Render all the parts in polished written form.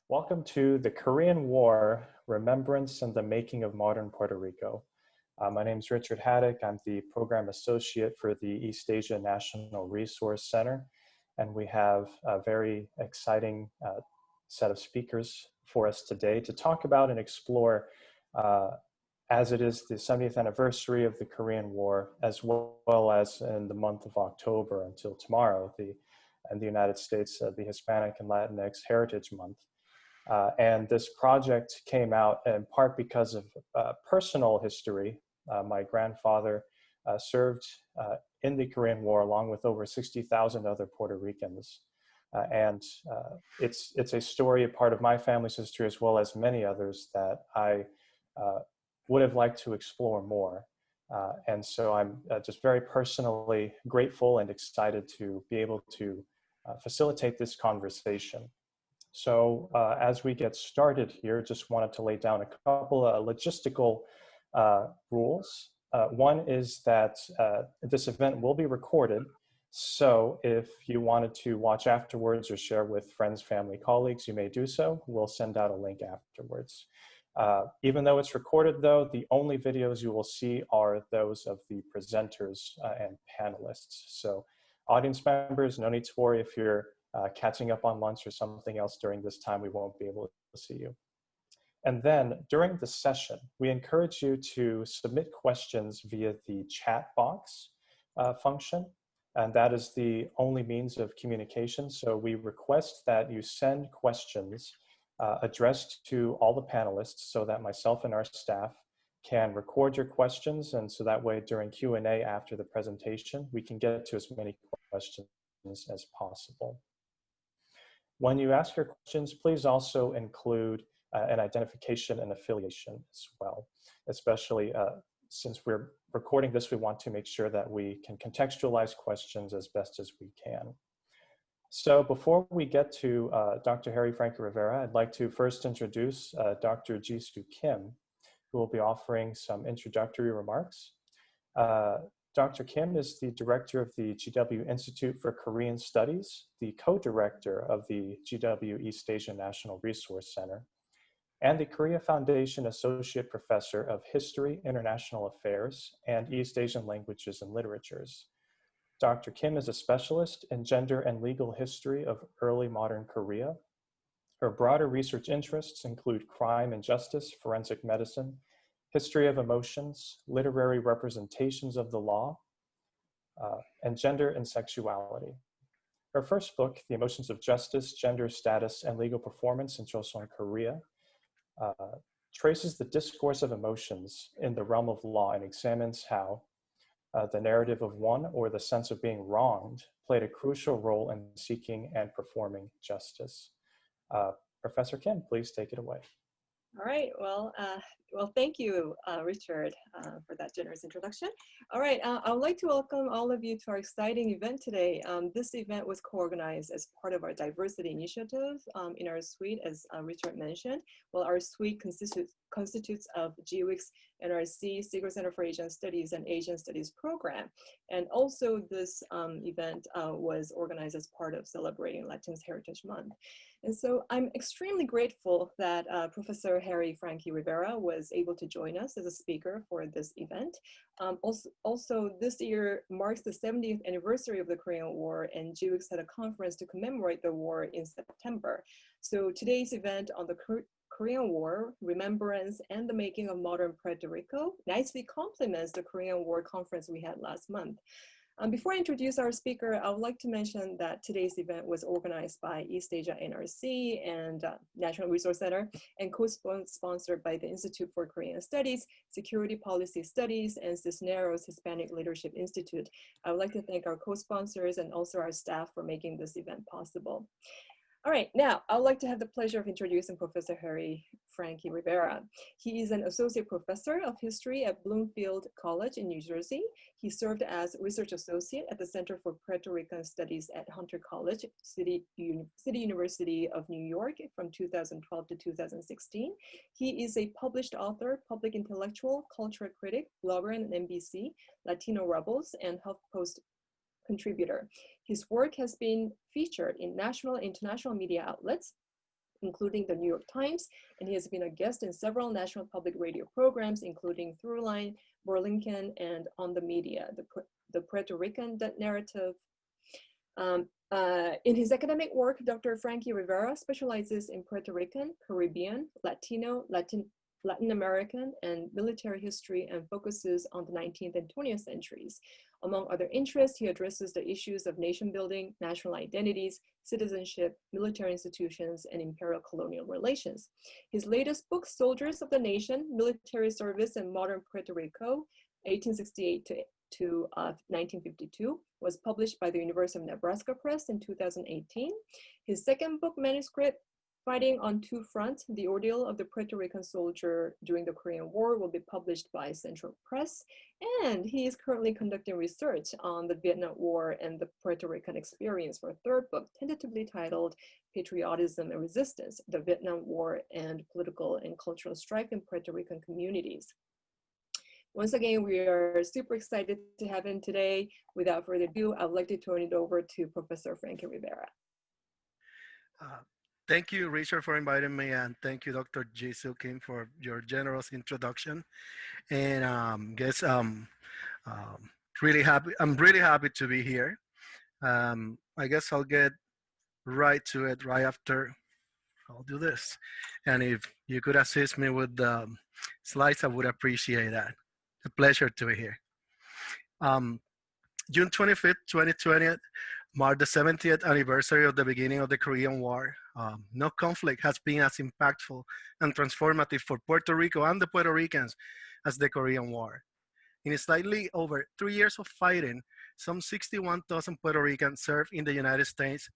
Welcome to the Korean War, Remembrance and the Making of Modern Puerto Rico. My name is Richard Haddock. I'm the Program Associate for the East Asia National Resource Center, and we have a very exciting set of speakers for us today to talk about and explore, as it is the 70th anniversary of the Korean War, as well as in the month of October until tomorrow, in the United States, the Hispanic and Latinx Heritage Month. And this project came out in part because of personal history. My grandfather served in the Korean War along with over 60,000 other Puerto Ricans. It's a story, a part of my family's history, as well as many others that I would have liked to explore more. And so I'm just very personally grateful and excited to be able to facilitate this conversation. So as we get started here, just wanted to lay down a couple of logistical rules. One is that this event will be recorded. So if you wanted to watch afterwards or share with friends, family, colleagues, you may do so. We'll send out a link afterwards. Even though it's recorded though, the only videos you will see are those of the presenters and panelists. So audience members, no need to worry if you're catching up on lunch or something else during this time, we won't be able to see you. And then during the session, we encourage you to submit questions via the chat box function. And that is the only means of communication. So we request that you send questions addressed to all the panelists so that myself and our staff can record your questions. And so that way during Q&A after the presentation, we can get to as many questions as possible. When you ask your questions, please also include an identification and affiliation as well. Especially since we're recording this, we want to make sure that we can contextualize questions as best as we can. So before we get to Dr. Frankie Rivera, I'd like to first introduce Dr. Jisoo Kim, who will be offering some introductory remarks. Dr. Kim is the director of the GW Institute for Korean Studies, the co-director of the GW East Asia National Resource Center, and the Korea Foundation Associate Professor of History, International Affairs, and East Asian Languages and Literatures. Dr. Kim is a specialist in gender and legal history of early modern Korea. Her broader research interests include crime and justice, forensic medicine, history of emotions, literary representations of the law, and gender and sexuality. Her first book, The Emotions of Justice, Gender, Status, and Legal Performance in Joseon, Korea, traces the discourse of emotions in the realm of law and examines how the narrative of one or the sense of being wronged played a crucial role in seeking and performing justice. Professor Kim, please take it away. All right, well, thank you, Richard, for that generous introduction. All right, I would like to welcome all of you to our exciting event today. This event was co-organized as part of our diversity initiative in our suite, as Richard mentioned. Well, our suite constitutes of GWIC's NRC, Secret Center for Asian Studies and Asian Studies program. And also this event was organized as part of celebrating Latinx Heritage Month. And so I'm extremely grateful that Professor Frankie Rivera was able to join us as a speaker for this event. Also, this year marks the 70th anniversary of the Korean War, and GWIC had a conference to commemorate the war in September. So today's event on the Korean War, Remembrance, and the Making of Modern Puerto Rico nicely complements the Korean War conference we had last month. Before I introduce our speaker, I would like to mention that today's event was organized by East Asia NRC and National Resource Center and co-sponsored by the Institute for Korean Studies, Security Policy Studies, and Cisneros Hispanic Leadership Institute. I would like to thank our co-sponsors and also our staff for making this event possible. All right, now I would like to have the pleasure of introducing Professor Frankie Rivera. He is an associate professor of history at Bloomfield College in New Jersey. He served as research associate at the Center for Puerto Rican Studies at Hunter College, City University of New York from 2012 to 2016. He is a published author, public intellectual, cultural critic, blogger on NBC, Latino Rebels, and HuffPost contributor. His work has been featured in national and international media outlets, including the New York Times, and he has been a guest in several national public radio programs, including Throughline, Borinqueneers, and On the Media, the Puerto Rican narrative. In his academic work, Dr. Frankie Rivera specializes in Puerto Rican, Caribbean, Latino, Latin American, and military history, and focuses on the 19th and 20th centuries. Among other interests, he addresses the issues of nation building, national identities, citizenship, military institutions, and imperial colonial relations. His latest book, Soldiers of the Nation, Military Service in Modern Puerto Rico, 1868 to 1952, was published by the University of Nebraska Press in 2018. His second book manuscript, Fighting on Two Fronts, The Ordeal of the Puerto Rican Soldier During the Korean War, will be published by Central Press. And he is currently conducting research on the Vietnam War and the Puerto Rican experience for a third book, tentatively titled Patriotism and Resistance, the Vietnam War and Political and Cultural Strife in Puerto Rican Communities. Once again, we are super excited to have him today. Without further ado, I would like to turn it over to Professor Frankie Rivera. Thank you, Richard, for inviting me, and thank you, Dr. Jisoo Kim, for your generous introduction. And really happy. I'm really happy to be here. I guess I'll get right to it right after I'll do this. And if you could assist me with the slides, I would appreciate that. A pleasure to be here. June 25th, 2020 marked the 70th anniversary of the beginning of the Korean War. No conflict has been as impactful and transformative for Puerto Rico and the Puerto Ricans as the Korean War. In slightly over 3 years of fighting, some 61,000 Puerto Ricans served in the United States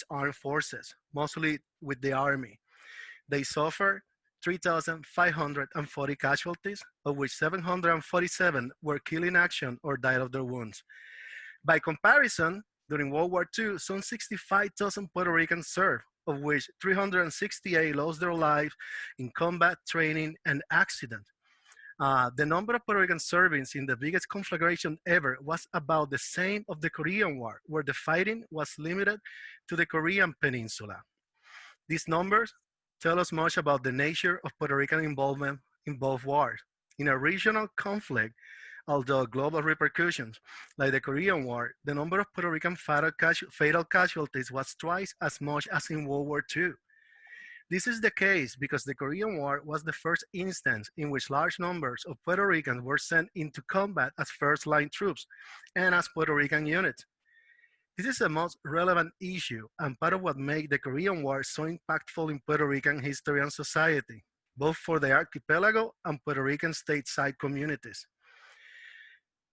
Armed Forces, mostly with the Army. They suffered 3,540 casualties, of which 747 were killed in action or died of their wounds. By comparison, during World War II, some 65,000 Puerto Ricans served, of which 368 lost their lives in combat, training, and accident. The number of Puerto Rican servants in the biggest conflagration ever was about the same of the Korean War, where the fighting was limited to the Korean Peninsula. These numbers tell us much about the nature of Puerto Rican involvement in both wars. In a regional conflict, although global repercussions, like the Korean War, the number of Puerto Rican fatal casualties was twice as much as in World War II. This is the case because the Korean War was the first instance in which large numbers of Puerto Ricans were sent into combat as first-line troops and as Puerto Rican units. This is the most relevant issue and part of what made the Korean War so impactful in Puerto Rican history and society, both for the archipelago and Puerto Rican stateside communities.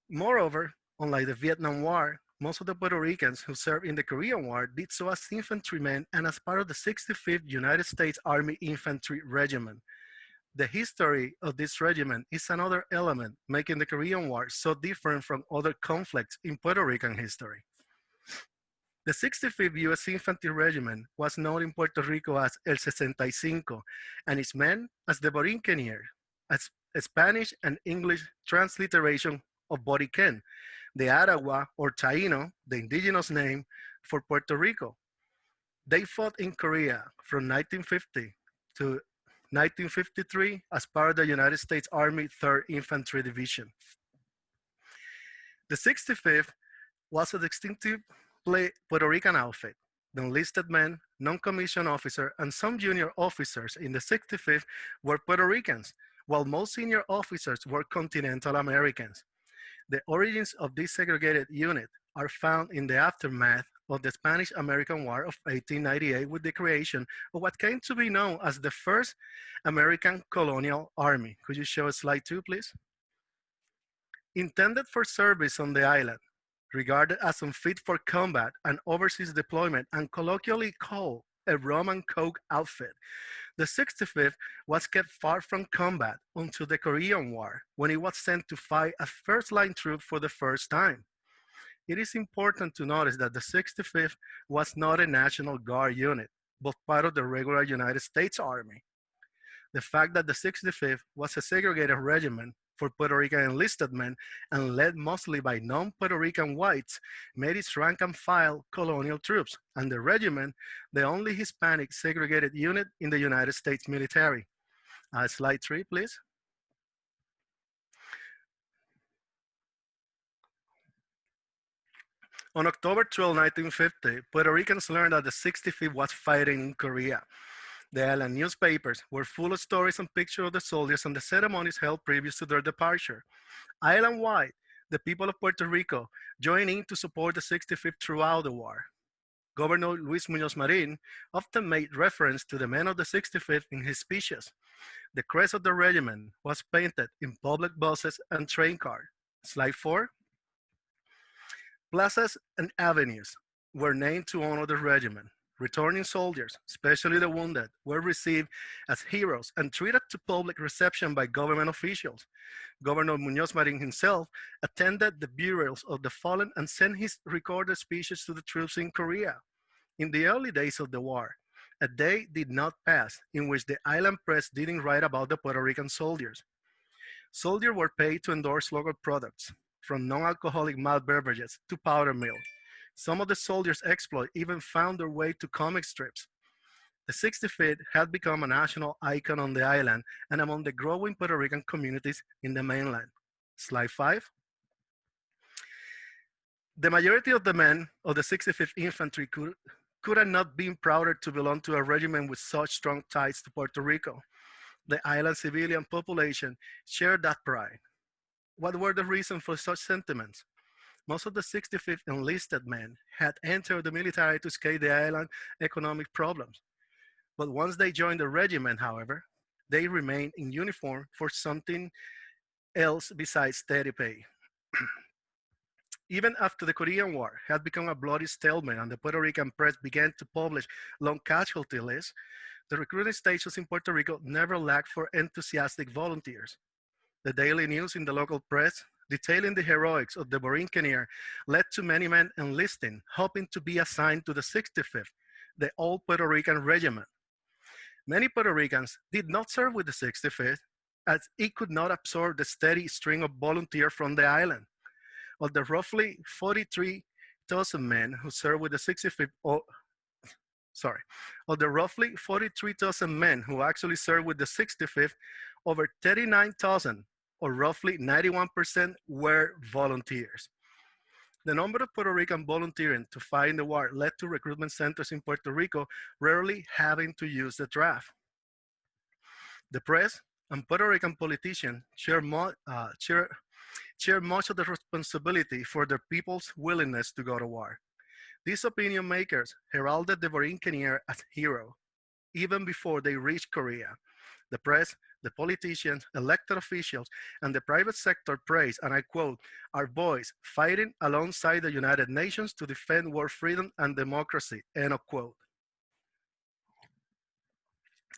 Moreover, unlike the Vietnam War, most of the Puerto Ricans who served in the Korean War did so as infantrymen and as part of the 65th United States Army Infantry Regiment. The history of this regiment is another element making the Korean War so different from other conflicts in Puerto Rican history. The 65th U.S. Infantry Regiment was known in Puerto Rico as el cinco, and its men as the Borinqueneers, as a Spanish and English transliteration of Boriquen, the Aragua or Taino, the indigenous name for Puerto Rico. They fought in Korea from 1950 to 1953 as part of the United States Army 3rd Infantry Division. The 65th was a distinctive Puerto Rican outfit. The enlisted men, non-commissioned officers, and some junior officers in the 65th were Puerto Ricans, while most senior officers were Continental Americans. The origins of this segregated unit are found in the aftermath of the Spanish-American War of 1898 with the creation of what came to be known as the First American Colonial Army. Could you show slide 2, please? Intended for service on the island, regarded as unfit for combat and overseas deployment, and colloquially called a rum and coke outfit, the 65th was kept far from combat until the Korean War, when it was sent to fight as first-line troop for the first time. It is important to notice that the 65th was not a National Guard unit, but part of the regular United States Army. The fact that the 65th was a segregated regiment for Puerto Rican enlisted men and led mostly by non-Puerto Rican whites, made its rank and file colonial troops, and the regiment the only Hispanic segregated unit in the United States military. Slide 3, please. On October 12, 1950, Puerto Ricans learned that the 65th was fighting in Korea. The island newspapers were full of stories and pictures of the soldiers and the ceremonies held previous to their departure. Island-wide, the people of Puerto Rico joined in to support the 65th throughout the war. Governor Luis Muñoz Marin often made reference to the men of the 65th in his speeches. The crest of the regiment was painted in public buses and train cars. Slide 4. Plazas and avenues were named to honor the regiment. Returning soldiers, especially the wounded, were received as heroes and treated to public reception by government officials. Governor Muñoz Marin himself attended the burials of the fallen and sent his recorded speeches to the troops in Korea. In the early days of the war, a day did not pass in which the island press didn't write about the Puerto Rican soldiers. Soldiers were paid to endorse local products, from non-alcoholic malt beverages to powder milk. Some of the soldiers' exploits even found their way to comic strips. The 65th had become a national icon on the island and among the growing Puerto Rican communities in the mainland. Slide 5. The majority of the men of the 65th Infantry could have not been prouder to belong to a regiment with such strong ties to Puerto Rico. The island civilian population shared that pride. What were the reasons for such sentiments? Most of the 65th enlisted men had entered the military to escape the island's economic problems. But once they joined the regiment, however, they remained in uniform for something else besides steady pay. Even after the Korean War had become a bloody stalemate and the Puerto Rican press began to publish long casualty lists, the recruiting stations in Puerto Rico never lacked for enthusiastic volunteers. The daily news in the local press detailing the heroics of the Borinqueneers led to many men enlisting, hoping to be assigned to the 65th, the old Puerto Rican regiment. Many Puerto Ricans did not serve with the 65th, as it could not absorb the steady stream of volunteers from the island. Of the roughly 43,000 men who served with the 65th, of the roughly 43,000 men who actually served with the 65th, over 39,000, or roughly 91%, were volunteers. The number of Puerto Rican volunteering to fight in the war led to recruitment centers in Puerto Rico rarely having to use the draft. The press and Puerto Rican politicians share much of the responsibility for their people's willingness to go to war. These opinion makers heralded the Borinqueneers as heroes, even before they reached Korea. The press, the politicians, elected officials, and the private sector praised, and I quote, "our boys fighting alongside the United Nations to defend world freedom and democracy," end of quote.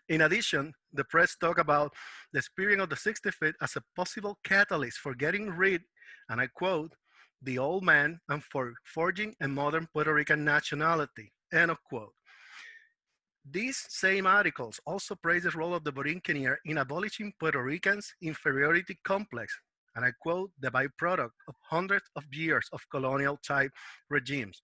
In addition, the press talked about the spirit of the 65th as a possible catalyst for getting rid, and I quote, "the old man and for forging a modern Puerto Rican nationality," end of quote. These same articles also praise the role of the Borinqueneers in abolishing Puerto Ricans' inferiority complex, and I quote, "the byproduct of hundreds of years of colonial-type regimes,"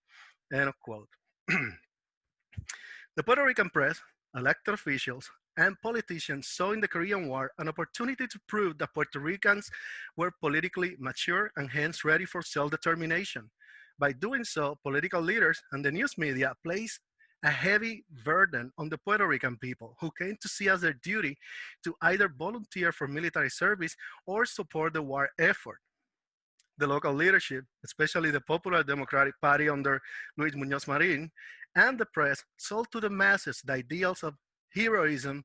end of quote. The Puerto Rican press, elected officials, and politicians saw in the Korean War an opportunity to prove that Puerto Ricans were politically mature and hence ready for self-determination. By doing so, political leaders and the news media placed a heavy burden on the Puerto Rican people, who came to see as their duty to either volunteer for military service or support the war effort. The local leadership, especially the Popular Democratic Party under Luis Muñoz Marin, and the press sold to the masses the ideals of heroism,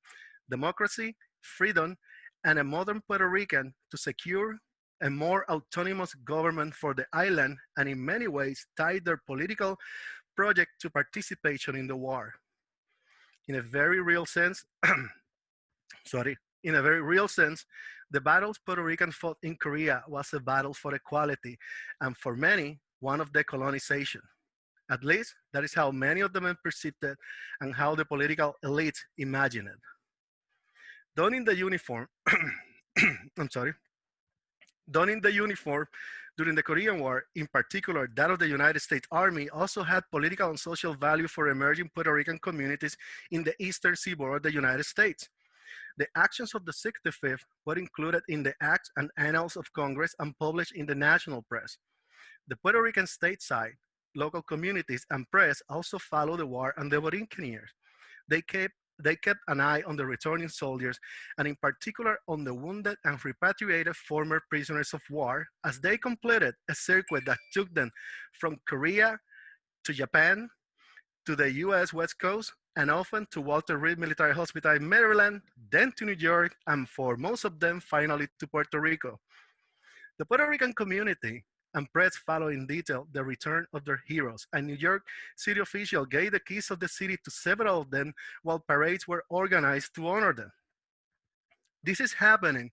democracy, freedom, and a modern Puerto Rican to secure a more autonomous government for the island, and in many ways tied their political project to participation in the war. In a very real sense, the battles Puerto Ricans fought in Korea was a battle for equality, and for many, one of decolonization. At least, that is how many of the men perceived it and how the political elites imagined it. Donning the uniform, donning the uniform during the Korean War, in particular that of the United States Army, also had political and social value for emerging Puerto Rican communities in the eastern seaboard of the United States. The actions of the 65th were included in the Acts and Annals of Congress and published in the national press. The Puerto Rican stateside, local communities, and press also followed the war and the Borinqueneers. They kept an eye on the returning soldiers, and in particular on the wounded and repatriated former prisoners of war, as they completed a circuit that took them from Korea to Japan to the US West Coast, and often to Walter Reed Military Hospital in Maryland, then to New York, and for most of them, finally to Puerto Rico. The Puerto Rican community and press follow in detail the return of their heroes, and New York city officials gave the keys of the city to several of them while parades were organized to honor them. This is happening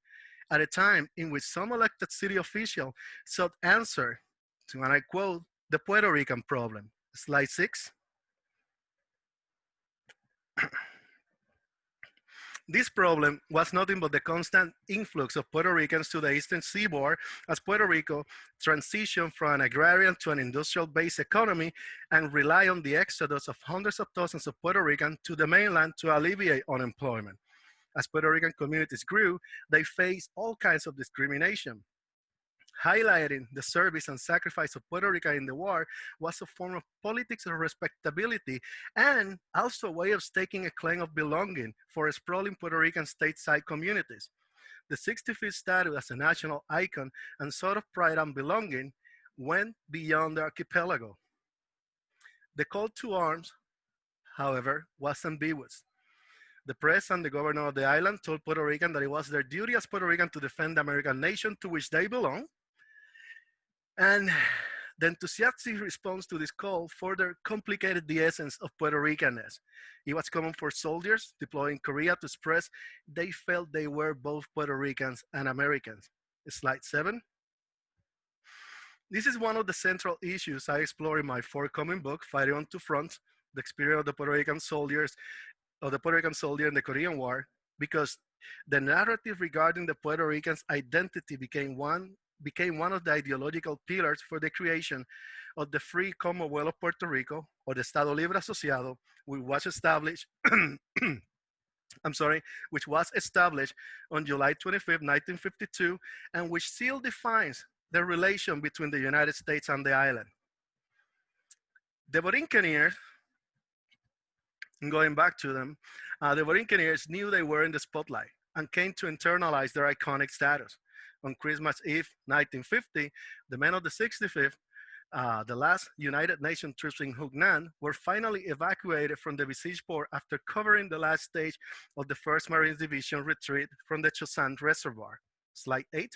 at a time in which some elected city officials sought answer to, and I quote, the Puerto Rican problem. Slide 6. This problem was nothing but the constant influx of Puerto Ricans to the eastern seaboard as Puerto Rico transitioned from an agrarian to an industrial-based economy and rely on the exodus of hundreds of thousands of Puerto Ricans to the mainland to alleviate unemployment. As Puerto Rican communities grew, they faced all kinds of discrimination. Highlighting the service and sacrifice of Puerto Rico in the war was a form of politics of respectability and also a way of staking a claim of belonging for sprawling Puerto Rican stateside communities. The 65th status as a national icon and sort of pride and belonging went beyond the archipelago. The call to arms, however, was ambiguous. The press and the governor of the island told Puerto Rican that it was their duty as Puerto Rican to defend the American nation to which they belong. And the enthusiastic response to this call further complicated the essence of Puerto Ricanness. It was common for soldiers deployed in Korea to express they felt they were both Puerto Ricans and Americans. Slide 7. This is one of the central issues I explore in my forthcoming book, Fighting on Two Fronts, the experience of the Puerto Rican soldiers, of the Puerto Rican soldier in the Korean War, because the narrative regarding the Puerto Ricans' identity became one of the ideological pillars for the creation of the Free Commonwealth of Puerto Rico, or the Estado Libre Asociado, which was established, which was established on July 25, 1952, and which still defines the relation between the United States and the island. The Borinqueneers, going back to them, the Borinqueneers knew they were in the spotlight and came to internalize their iconic status. On Christmas Eve, 1950, the men of the 65th, the last United Nations troops in Hunan, were finally evacuated from the besieged port after covering the last stage of the 1st Marines Division retreat from the Chosin Reservoir. Slide 8.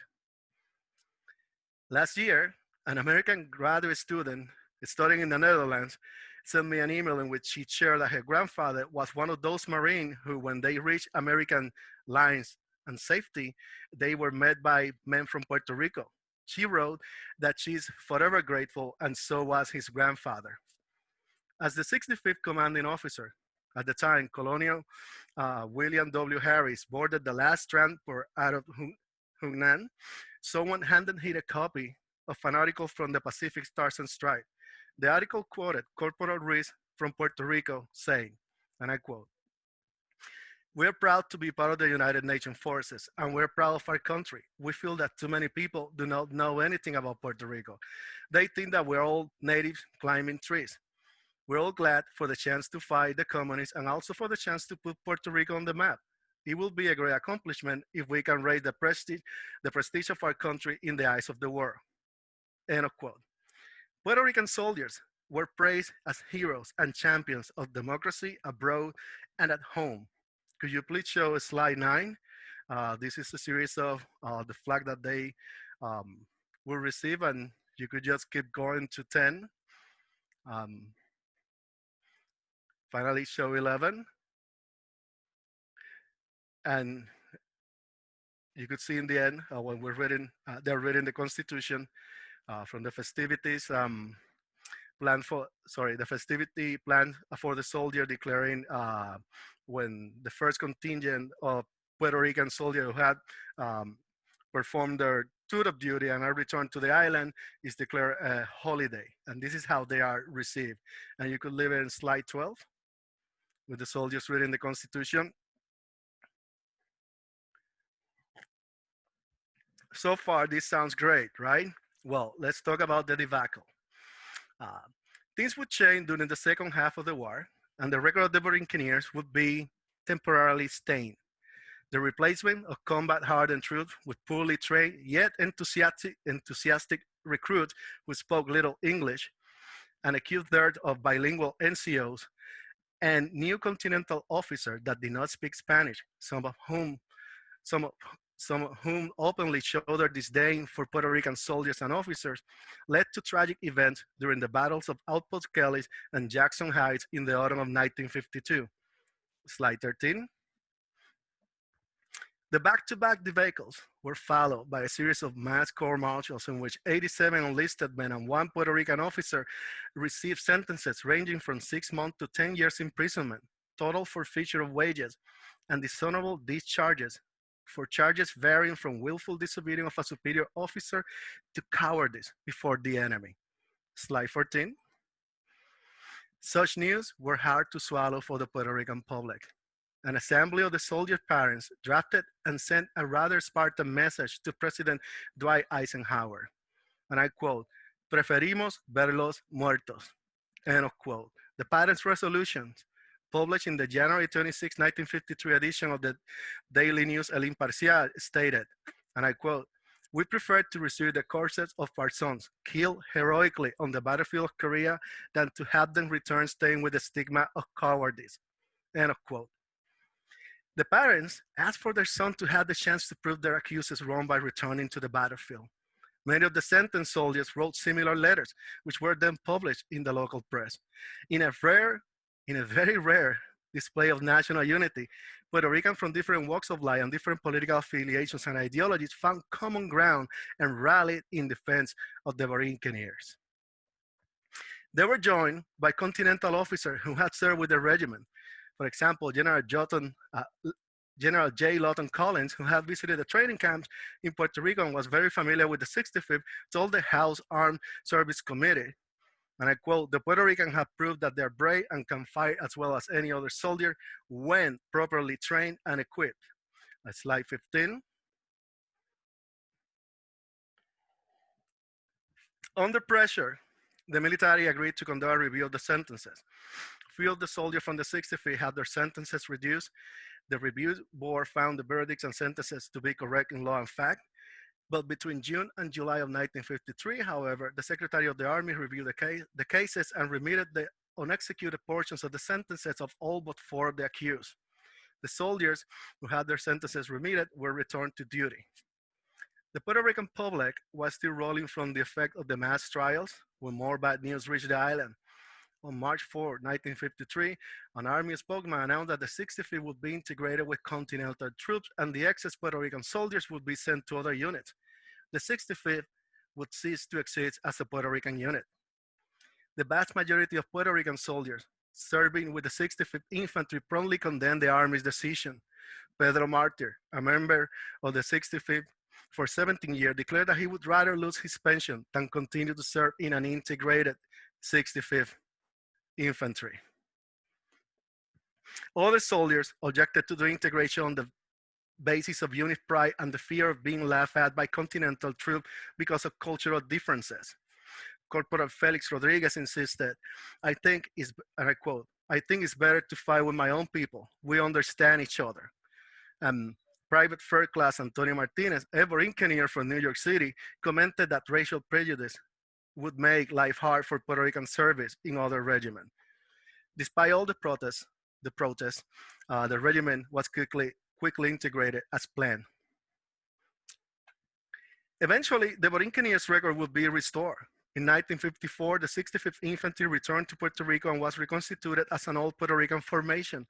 Last year, an American graduate student studying in the Netherlands sent me an email in which she shared that her grandfather was one of those Marines who, when they reached American lines and safety, they were met by men from Puerto Rico. She wrote that she's forever grateful, and so was his grandfather. As the 65th commanding officer, at the time, Colonel William W. Harris boarded the last transport out of Hunan, someone handed him a copy of an article from the Pacific Stars and Stripes. The article quoted Corporal Ruiz from Puerto Rico saying, and I quote, "We're proud to be part of the United Nations forces, and we're proud of our country. We feel that too many people do not know anything about Puerto Rico. They think that we're all natives climbing trees. We're all glad for the chance to fight the communists and also for the chance to put Puerto Rico on the map. It will be a great accomplishment if we can raise the prestige of our country in the eyes of the world." End of quote. Puerto Rican soldiers were praised as heroes and champions of democracy abroad and at home. Could you please show slide 9? This is a series of the flag that they will receive, and you could just keep going to 10. Finally, show 11. And you could see in the end, when we're reading, they're reading the Constitution from the festivities the festivity plan for the soldier, declaring when the first contingent of Puerto Rican soldiers who had perform their tour of duty and are returned to the island is declared a holiday. And this is how they are received. And you could leave it in slide 12 with the soldiers reading the Constitution. So far, this sounds great, right? Well, let's talk about the debacle. Uh, Things would change during the second half of the war, and the record of the Borinqueneers would be temporarily stained. The replacement of combat-hardened troops with poorly trained yet enthusiastic recruits who spoke little English, an acute dearth of bilingual NCOs, and new continental officers that did not speak Spanish, some of, some of whom openly showed their disdain for Puerto Rican soldiers and officers, led to tragic events during the battles of Outpost Kelly and Jackson Heights in the autumn of 1952. Slide 13. The back-to-back debacles were followed by a series of mass court-martials in which 87 enlisted men and one Puerto Rican officer received sentences ranging from 6 months to 10 years imprisonment, total forfeiture of wages, and dishonorable discharges for charges varying from willful disobedience of a superior officer to cowardice before the enemy. Slide 14. Such news were hard to swallow for the Puerto Rican public. An assembly of the soldier parents drafted and sent a rather Spartan message to President Dwight Eisenhower. And I quote, "Preferimos verlos muertos," end of quote. The parents' resolutions, published in the January 26, 1953 edition of the Daily News El Imparcial, stated, and I quote, "We prefer to receive the corpses of our sons killed heroically on the battlefield of Korea than to have them return stained with the stigma of cowardice," end of quote. The parents asked for their son to have the chance to prove their accusers wrong by returning to the battlefield. Many of the sentenced soldiers wrote similar letters, which were then published in the local press. In a very rare display of national unity, Puerto Ricans from different walks of life and different political affiliations and ideologies found common ground and rallied in defense of the Borinqueneers. They were joined by continental officers who had served with the regiment. For example, General J. Lawton Collins, who had visited the training camps in Puerto Rico and was very familiar with the 65th, told the House Armed Service Committee, and I quote, "The Puerto Ricans have proved that they're brave and can fight as well as any other soldier when properly trained and equipped." Slide 15. Under pressure, the military agreed to conduct a review of the sentences. Few of the soldiers from the 65th had their sentences reduced. The review board found the verdicts and sentences to be correct in law and fact. But between June and July of 1953, however, the Secretary of the Army reviewed the cases and remitted the unexecuted portions of the sentences of all but 4 of the accused. The soldiers who had their sentences remitted were returned to duty. The Puerto Rican public was still rolling from the effect of the mass trials when more bad news reached the island. On March 4, 1953, an Army spokesman announced that the 65th would be integrated with continental troops and the excess Puerto Rican soldiers would be sent to other units. The 65th would cease to exist as a Puerto Rican unit. The vast majority of Puerto Rican soldiers serving with the 65th Infantry promptly condemned the Army's decision. Pedro Martir, a member of the 65th for 17 years, declared that he would rather lose his pension than continue to serve in an integrated 65th Infantry. Other soldiers objected to the integration on the basis of unit pride and the fear of being laughed at by continental troops because of cultural differences. Corporal Felix Rodriguez insisted, "I think it's," and I quote, "I think it's better to fight with my own people. We understand each other." Private First Class Antonio Martinez, a Borinqueneer from New York City, commented that racial prejudice would make life hard for Puerto Rican service in other regiments. Despite all the protests, the regiment was quickly integrated as planned. Eventually, the Borinqueneers record would be restored. In 1954, the 65th Infantry returned to Puerto Rico and was reconstituted as an old Puerto Rican formation.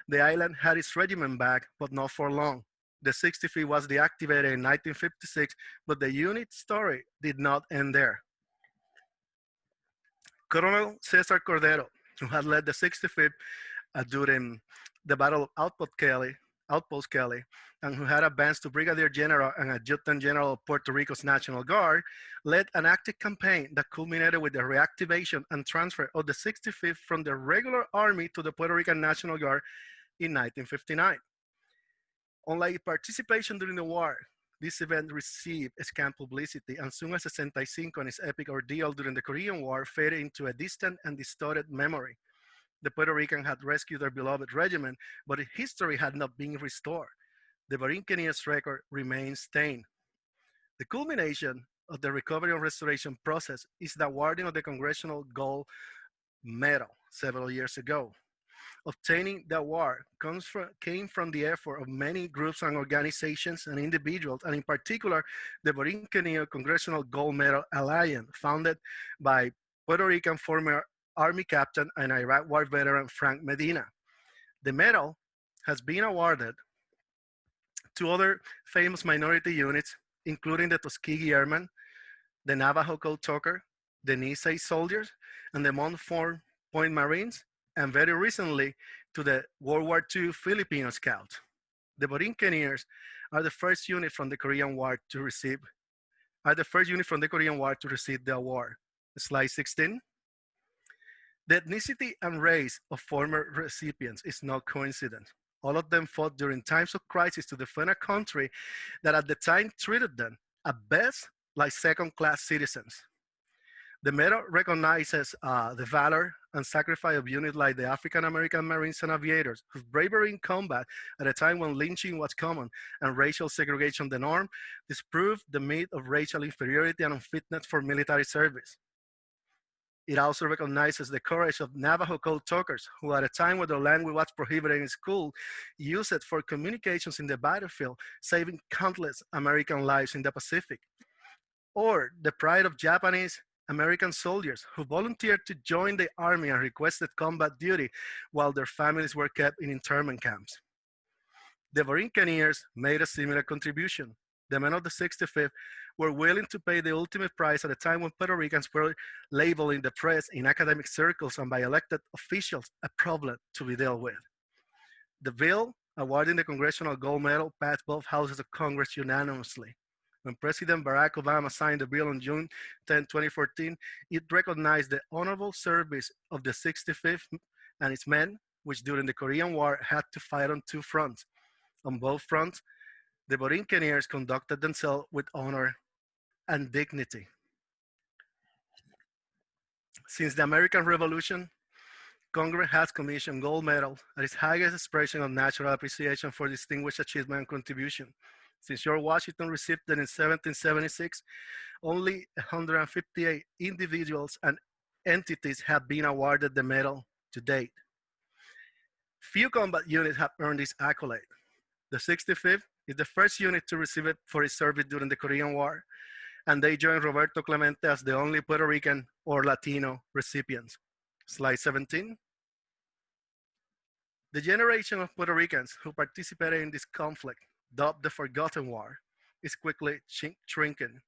The island had its regiment back, but not for long. The 65th was deactivated in 1956, but the unit story did not end there. Colonel Cesar Cordero, who had led the 65th during the Battle of Outpost Kelly, Outpost Kelly, and who had advanced to Brigadier General and Adjutant General of Puerto Rico's National Guard, led an active campaign that culminated with the reactivation and transfer of the 65th from the regular army to the Puerto Rican National Guard in 1959. Unlike participation during the war, this event received scant publicity, and soon as cinco and its epic ordeal during the Korean War faded into a distant and distorted memory. The Puerto Rican had rescued their beloved regiment, but history had not been restored. The Borinqueneers record remains stained. The culmination of the recovery and restoration process is the awarding of the Congressional Gold Medal several years ago. Obtaining the award came from the effort of many groups and organizations and individuals, and in particular, the Borinqueneer Congressional Gold Medal Alliance, founded by Puerto Rican former Army Captain and Iraq War veteran Frank Medina. The medal has been awarded to other famous minority units, including the Tuskegee Airmen, the Navajo Code Talker, the Nisei Soldiers, and the Montfort Point Marines, and very recently to the World War II Filipino Scouts. The Borinqueneers are the first unit from the Korean War to receive the award. Slide 16. The ethnicity and race of former recipients is no coincidence. All of them fought during times of crisis to defend a country that at the time treated them, at best, like second-class citizens. The medal recognizes the valor and sacrifice of units like the African American Marines and Aviators, whose bravery in combat at a time when lynching was common and racial segregation the norm, disproved the myth of racial inferiority and unfitness for military service. It also recognizes the courage of Navajo Code Talkers, who at a time when their language was prohibited in school, used it for communications in the battlefield, saving countless American lives in the Pacific. Or the pride of Japanese American soldiers who volunteered to join the army and requested combat duty while their families were kept in internment camps. The Borinqueneers made a similar contribution. The men of the 65th were willing to pay the ultimate price at a time when Puerto Ricans were labeled in the press, in academic circles, and by elected officials a problem to be dealt with. The bill awarding the Congressional Gold Medal passed both houses of Congress unanimously. When President Barack Obama signed the bill on June 10, 2014, it recognized the honorable service of the 65th and its men, which during the Korean War had to fight on two fronts. On both fronts, the Borinqueneers conducted themselves with honor and dignity. Since the American Revolution, Congress has commissioned gold medals as its highest expression of national appreciation for distinguished achievement and contribution. Since George Washington received it in 1776, only 158 individuals and entities have been awarded the medal to date. Few combat units have earned this accolade. The 65th is the first unit to receive it for its service during the Korean War, and they join Roberto Clemente as the only Puerto Rican or Latino recipients. Slide 17. The generation of Puerto Ricans who participated in this conflict, dubbed the Forgotten War, is quickly shrinking.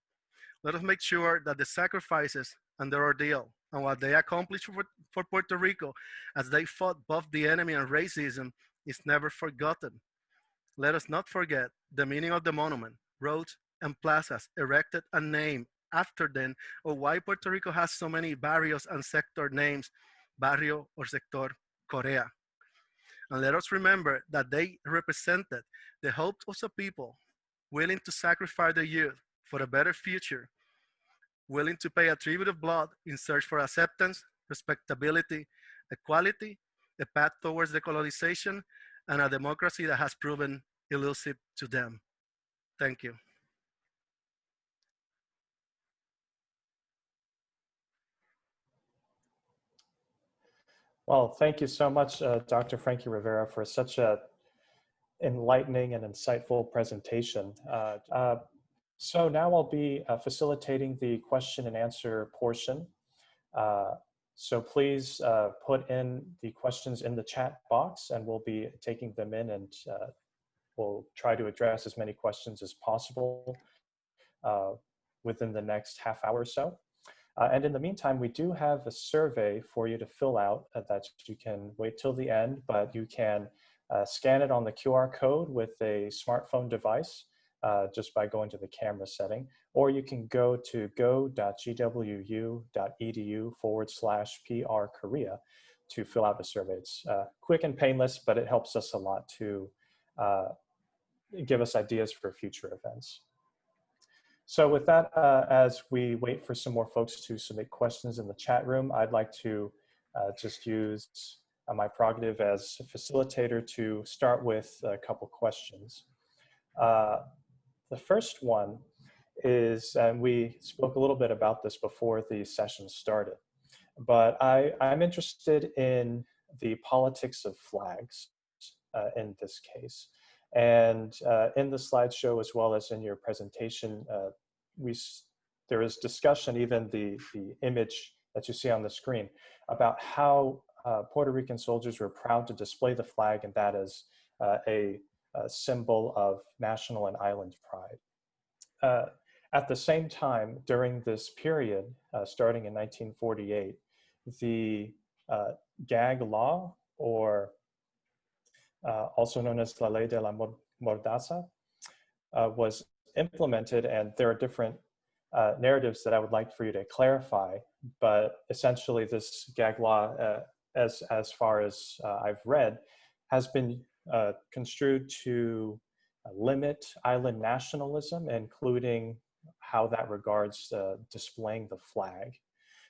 Let us make sure that the sacrifices and their ordeal and what they accomplished for Puerto Rico as they fought both the enemy and racism is never forgotten. Let us not forget the meaning of the monument, roads, and plazas erected and named after them, or why Puerto Rico has so many barrios and sector names, barrio or sector Korea. And let us remember that they represented the hopes of the people willing to sacrifice their youth for a better future, willing to pay a tribute of blood in search for acceptance, respectability, equality, a path towards decolonization, and a democracy that has proven elusive to them. Thank you. Well, thank you so much, Dr. Frankie Rivera, for such a enlightening and insightful presentation. So now I'll be facilitating the question and answer portion. So please put in the questions in the chat box, and we'll be taking them in, and we'll try to address as many questions as possible within the next half hour or so. And in the meantime, we do have a survey for you to fill out that you can wait till the end, but you can scan it on the QR code with a smartphone device just by going to the camera setting, or you can go to go.gwu.edu/PR Korea to fill out the survey. It's quick and painless, but it helps us a lot to give us ideas for future events. So with that, as we wait for some more folks to submit questions in the chat room, I'd like to just use my prerogative as a facilitator to start with a couple questions. The first one is, and we spoke a little bit about this before the session started, but I'm interested in the politics of flags in this case. And in the slideshow, as well as in your presentation, there is discussion, even the image that you see on the screen, about how Puerto Rican soldiers were proud to display the flag, and that is a symbol of national and island pride. At the same time, during this period, starting in 1948, the gag law, or also known as La Ley de la Mordaza, was implemented, and there are different narratives that I would like for you to clarify, but essentially this gag law, as far as I've read, has been construed to limit island nationalism, including how that regards displaying the flag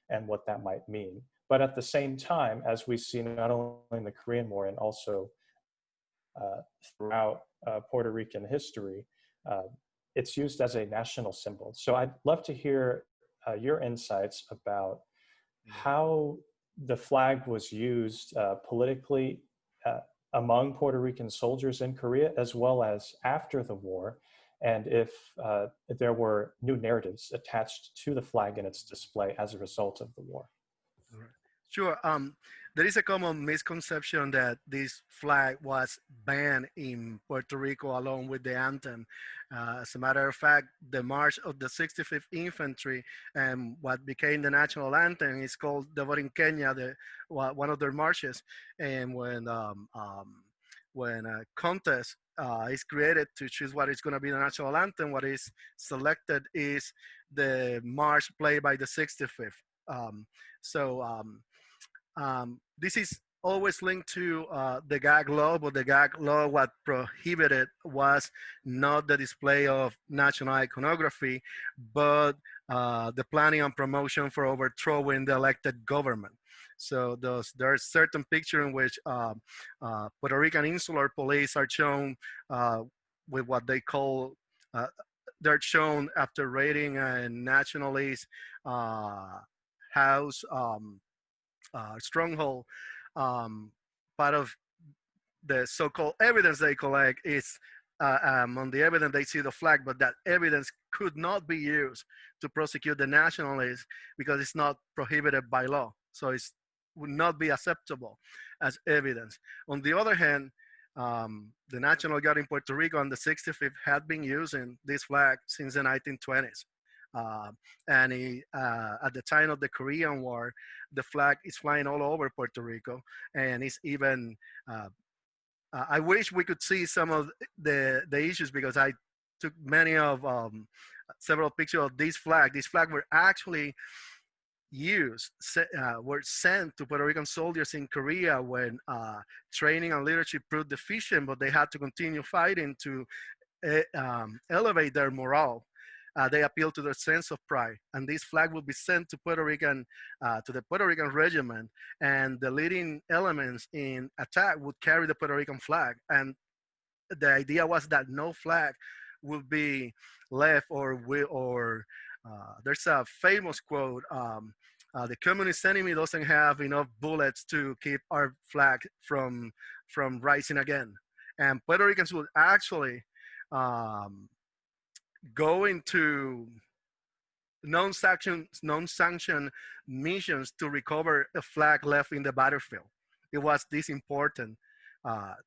and what that might mean. But at the same time, as we see not only in the Korean War and also throughout Puerto Rican history, it's used as a national symbol. So I'd love to hear your insights about how the flag was used politically among Puerto Rican soldiers in Korea, as well as after the war, and if there were new narratives attached to the flag and its display as a result of the war. Sure. There is a common misconception that this flag was banned in Puerto Rico along with the anthem. As a matter of fact, the march of the 65th Infantry and what became the national anthem is called the Borinqueneers, one of their marches. And when a contest is created to choose what is going to be the national anthem, what is selected is the march played by the 65th. This is always linked to the gag law, but the gag law, what prohibited was not the display of national iconography, but the planning and promotion for overthrowing the elected government. So there are certain pictures in which Puerto Rican insular police are shown with what they call, they're shown after raiding a nationalist house, stronghold. Part of the so-called evidence they collect is on the evidence they see the flag, but that evidence could not be used to prosecute the nationalists because it's not prohibited by law. So it would not be acceptable as evidence. On the other hand, the National Guard in Puerto Rico and the 65th had been using this flag since the 1920s. At the time of the Korean War, the flag is flying all over Puerto Rico, and it's even, I wish we could see some of the issues, because I took many of several pictures of this flag. These flags were actually used, were sent to Puerto Rican soldiers in Korea when training and leadership proved deficient, but they had to continue fighting to elevate their morale. They appeal to their sense of pride, and this flag will be sent to Puerto Rican, to the Puerto Rican Regiment, and the leading elements in attack would carry the Puerto Rican flag. And the idea was that no flag would be left, there's a famous quote, the communist enemy doesn't have enough bullets to keep our flag from rising again. And Puerto Ricans would actually go into non-sanctioned missions to recover a flag left in the battlefield. It was this important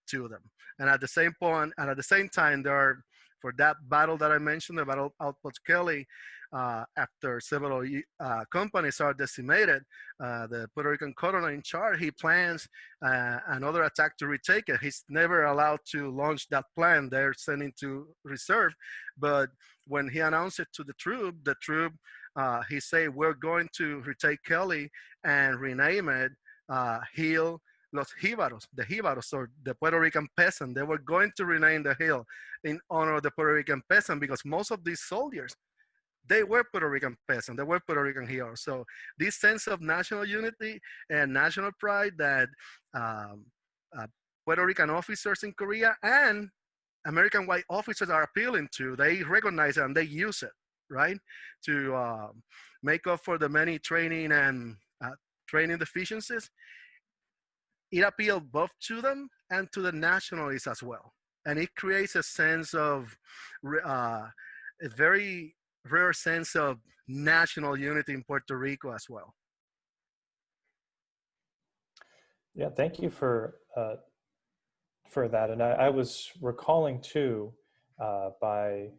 to them. And at the same point, and at the same time, for that battle that I mentioned, the Battle of Outpost Kelly, after several companies are decimated, the Puerto Rican colonel in charge, he plans another attack to retake it. He's never allowed to launch that plan. They're sending to reserve. But when he announced it to the troop, he said, we're going to retake Kelly and rename it Hill Los Jibaros, the Jibaros, or the Puerto Rican peasant. They were going to rename the hill in honor of the Puerto Rican peasant because most of these soldiers, they were Puerto Rican peasants, they were Puerto Rican heroes. So this sense of national unity and national pride that um, Puerto Rican officers in Korea and American white officers are appealing to, they recognize it and they use it, right? To make up for the many training and training deficiencies. It appealed both to them and to the nationalists as well. And it creates a sense of, a very rare sense of national unity in Puerto Rico as well. Yeah, thank you for that. And I was recalling too, by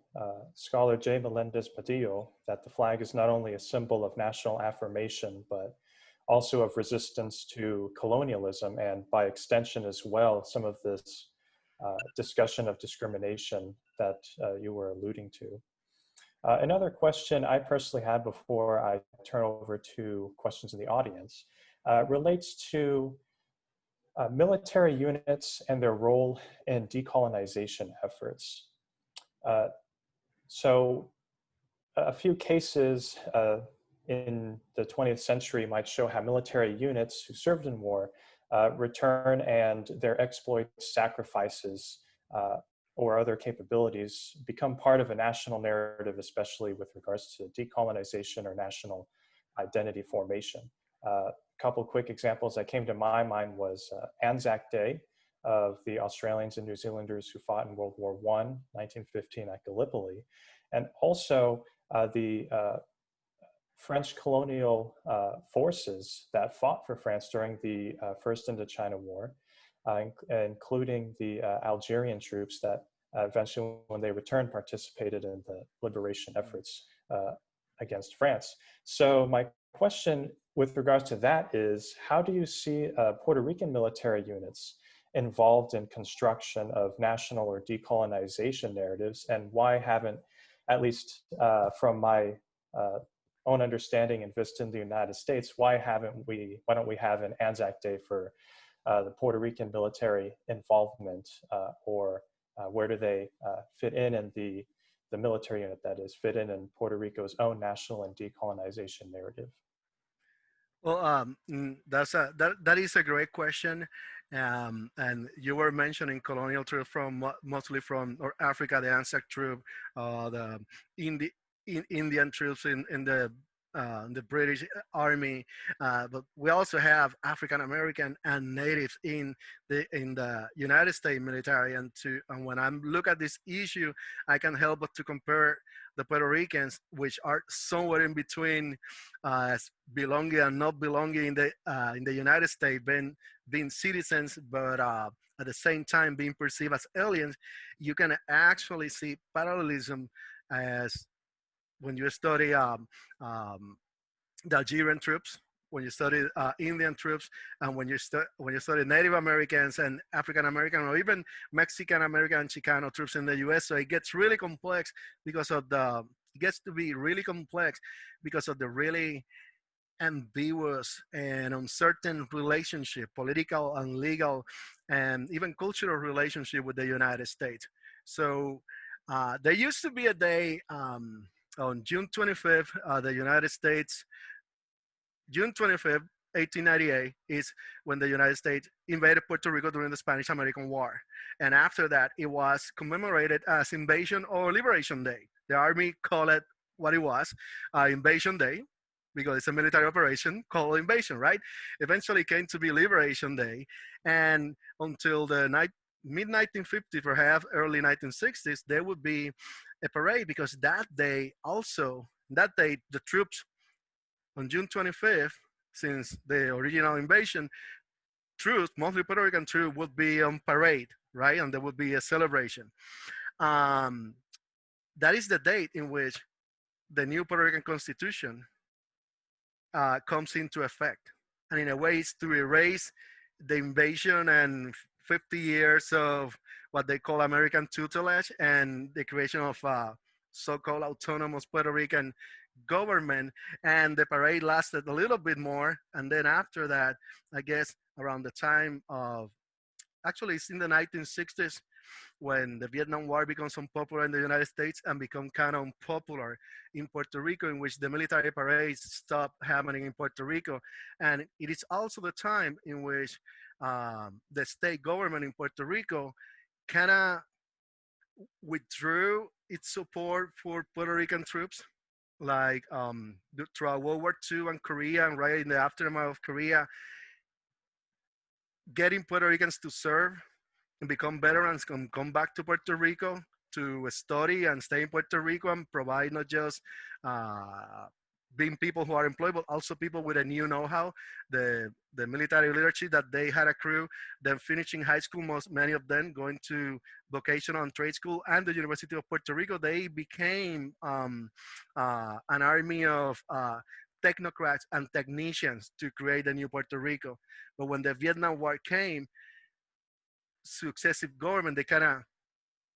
scholar J. Melendez Padillo, that the flag is not only a symbol of national affirmation, but also of resistance to colonialism, and by extension as well, some of this discussion of discrimination that you were alluding to. Another question I personally had before I turn over to questions in the audience relates to military units and their role in decolonization efforts. So a few cases in the 20th century might show how military units who served in war return and their exploits, sacrifices, or other capabilities become part of a national narrative, especially with regards to decolonization or national identity formation. A couple quick examples that came to my mind was Anzac Day of the Australians and New Zealanders who fought in World War I, 1915 at Gallipoli, and also the French colonial forces that fought for France during the First Indochina War, including the Algerian troops that eventually, when they returned, participated in the liberation efforts against France. So my question with regards to that is, how do you see Puerto Rican military units involved in construction of national or decolonization narratives, and why haven't, at least from my own understanding and vista in the United States, why don't we have an Anzac Day for the Puerto Rican military involvement, or where do they fit in the military unit, that is, fit in Puerto Rico's own national and decolonization narrative? Well, that is a great question, and you were mentioning colonial troops mostly from or Africa, the Anzac troop, the Indian troops in the British Army, but we also have African American and natives in the United States military. And when I look at this issue, I can help but to compare the Puerto Ricans, which are somewhere in between, belonging and not belonging in the United States, being citizens, but at the same time being perceived as aliens. You can actually see parallelism as when you study the Algerian troops, when you study Indian troops, and when you study Native Americans and African American, or even Mexican American and Chicano troops in the U.S. So it gets really complex because of the really ambiguous and uncertain relationship, political and legal, and even cultural relationship with the United States. So there used to be a day on June 25th, the United States, June 25th, 1898 is when the United States invaded Puerto Rico during the Spanish-American War. And after that, it was commemorated as Invasion or Liberation Day. The Army called it what it was, Invasion Day, because it's a military operation called invasion, right? Eventually came to be Liberation Day. And until the mid-1950s, perhaps early 1960s, there would be a parade, because that day, the troops on June 25th, since the original invasion, troops, mostly Puerto Rican troops, would be on parade, right? And there would be a celebration. That is the date in which the new Puerto Rican Constitution comes into effect. And in a way, it's to erase the invasion and 50 years of what they call American tutelage and the creation of so-called autonomous Puerto Rican government. And the parade lasted a little bit more. And then after that, I guess around the time of, actually it's in the 1960s, when the Vietnam War becomes unpopular in the United States and become kind of unpopular in Puerto Rico, in which the military parades stop happening in Puerto Rico. And it is also the time in which the state government in Puerto Rico kind of withdrew its support for Puerto Rican troops, like throughout World War II and Korea, and right in the aftermath of Korea, getting Puerto Ricans to serve and become veterans, come back to Puerto Rico to study and stay in Puerto Rico and provide not just being people who are employed, but also people with a new know-how, the military leadership that they had accrued, then finishing high school, many of them going to vocational and trade school and the University of Puerto Rico. They became an army of technocrats and technicians to create the new Puerto Rico. But when the Vietnam War came, successive government, they kind of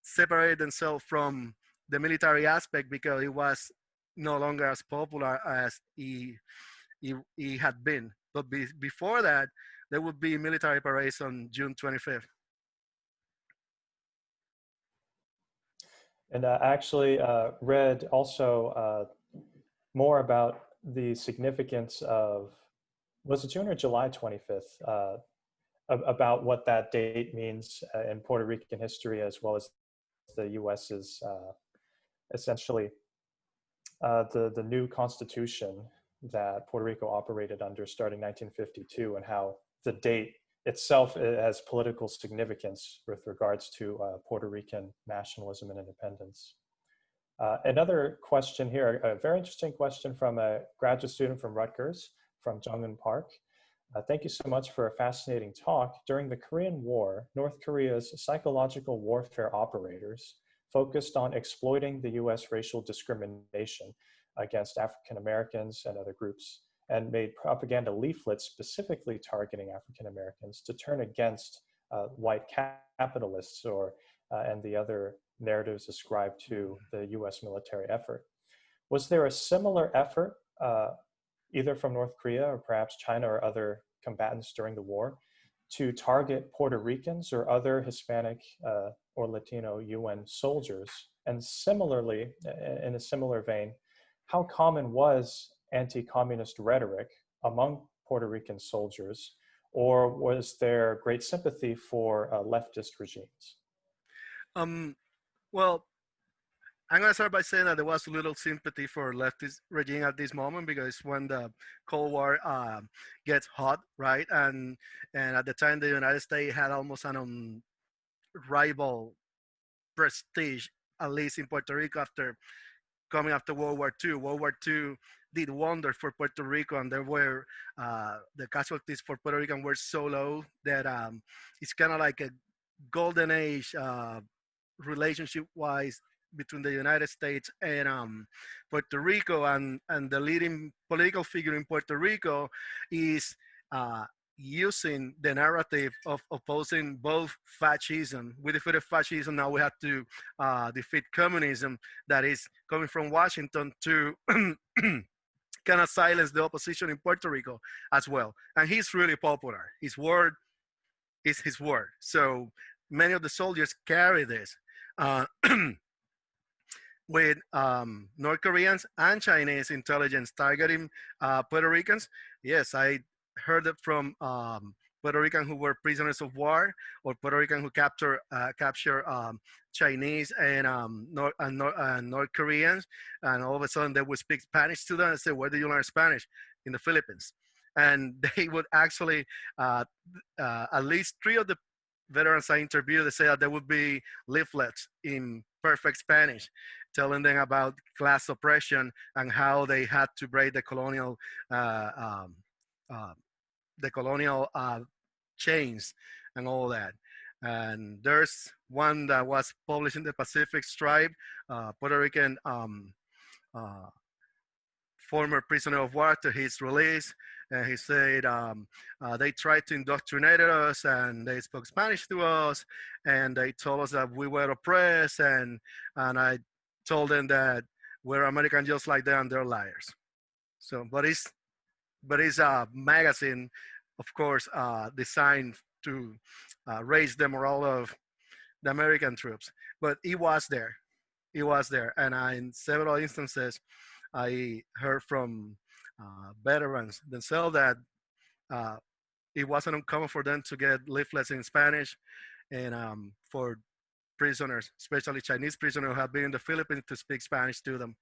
separated themselves from the military aspect because it was no longer as popular as he had been. But before that, there would be military parades on June 25th. And I actually read also more about the significance of, was it June or July 25th? About what that date means in Puerto Rican history, as well as the US's essentially the new constitution that Puerto Rico operated under starting 1952, and how the date itself has political significance with regards to Puerto Rican nationalism and independence. Another question here, a very interesting question from a graduate student from Rutgers, from Jungin Park. Thank you so much for a fascinating talk. During the Korean War, North Korea's psychological warfare operators focused on exploiting the US racial discrimination against African Americans and other groups, and made propaganda leaflets specifically targeting African Americans to turn against white capitalists or and the other narratives ascribed to the US military effort. Was there a similar effort either from North Korea or perhaps China or other combatants during the war to target Puerto Ricans or other Hispanic or Latino UN soldiers? And similarly, in a similar vein, how common was anti-communist rhetoric among Puerto Rican soldiers, or was there great sympathy for leftist regimes? Well, I'm going to start by saying that there was little sympathy for leftist regime at this moment, because when the Cold War gets hot, right? And at the time, the United States had almost an unrivaled prestige, at least in Puerto Rico, after coming after World War II. World War II did wonders for Puerto Rico, and there were the casualties for Puerto Rican were so low that it's kind of like a golden age relationship-wise between the United States and Puerto Rico, and the leading political figure in Puerto Rico is using the narrative of opposing both fascism. We defeated fascism, now we have to defeat communism, that is coming from Washington to kind of silence the opposition in Puerto Rico as well. And he's really popular. His word is his word. So many of the soldiers carry this. With North Koreans and Chinese intelligence targeting Puerto Ricans. Yes, I heard it from Puerto Rican who were prisoners of war, or Puerto Rican who capture Chinese and North Koreans, and all of a sudden they would speak Spanish to them and say, "Where did you learn Spanish?" In the Philippines. And they would actually, at least 3 of the veterans I interviewed, they say that there would be leaflets in perfect Spanish telling them about class oppression and how they had to break the colonial chains and all that. And there's one that was published in the Pacific Stripe, Puerto Rican former prisoner of war to his release. And he said they tried to indoctrinate us and they spoke Spanish to us and they told us that we were oppressed. And I told them that we're American just like them, they're liars. So, but it's a magazine, of course, designed to raise the morale of the American troops. But it was there. It was there. And in several instances, I heard from veterans themselves that uh, it wasn't uncommon for them to get leaflets in Spanish and for prisoners, especially Chinese prisoners who have been in the Philippines, to speak Spanish to them.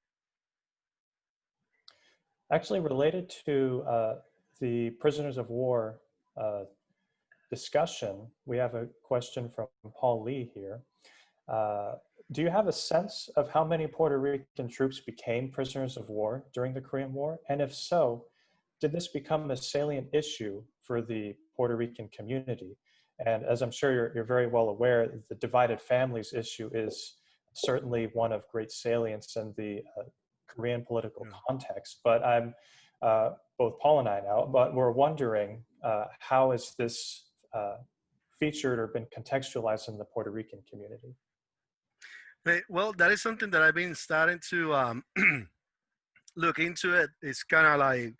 Actually, related to the prisoners of war discussion, we have a question from Paul Lee here. Do you have a sense of how many Puerto Rican troops became prisoners of war during the Korean War? And if so, did this become a salient issue for the Puerto Rican community? And as I'm sure you're very well aware, the divided families issue is certainly one of great salience in the Korean political context. But I'm, both Paul and I now, but we're wondering how is this featured or been contextualized in the Puerto Rican community? Well, that is something that I've been starting to look into. It's kind of like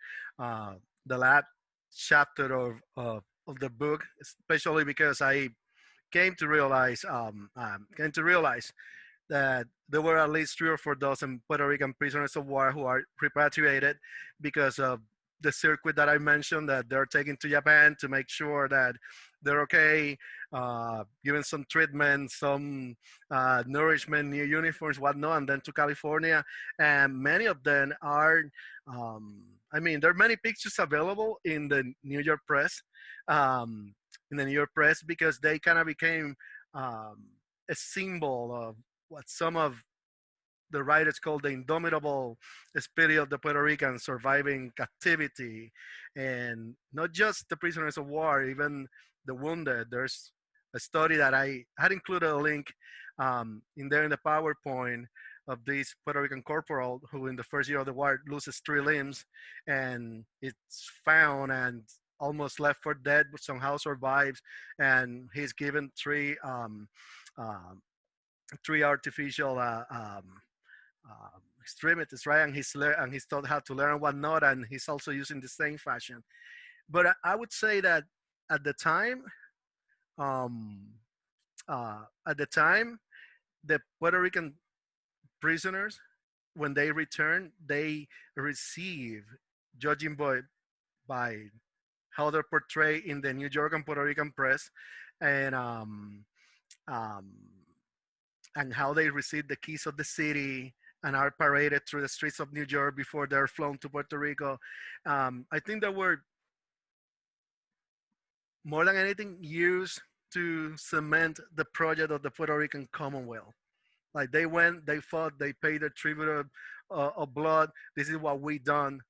the last chapter of the book, especially because I came to realize that there were at least 3 or 4 dozen Puerto Rican prisoners of war who are repatriated because of the circuit that I mentioned, that they're taken to Japan to make sure that they're okay, given some treatment, some nourishment, new uniforms, whatnot, and then to California. And many of them are, there are many pictures available in the New York press, because they kind of became a symbol of what some of the writers call the indomitable spirit of the Puerto Ricans surviving captivity, and not just the prisoners of war, even the wounded. There's a study that I had included a link in there in the PowerPoint of this Puerto Rican corporal who in the first year of the war loses 3 limbs, and it's found and almost left for dead, but somehow survives, and he's given 3 artificial extremities, right? And he's taught how to learn whatnot, and he's also using the same fashion. But I would say that at the time, the Puerto Rican prisoners, when they return, they receive, judging by how they're portrayed in the New York and Puerto Rican press, and and how they receive the keys of the city and are paraded through the streets of New York before they're flown to Puerto Rico. I think that were more than anything used to cement the project of the Puerto Rican Commonwealth. Like they went, they fought, they paid their tribute of blood. This is what we done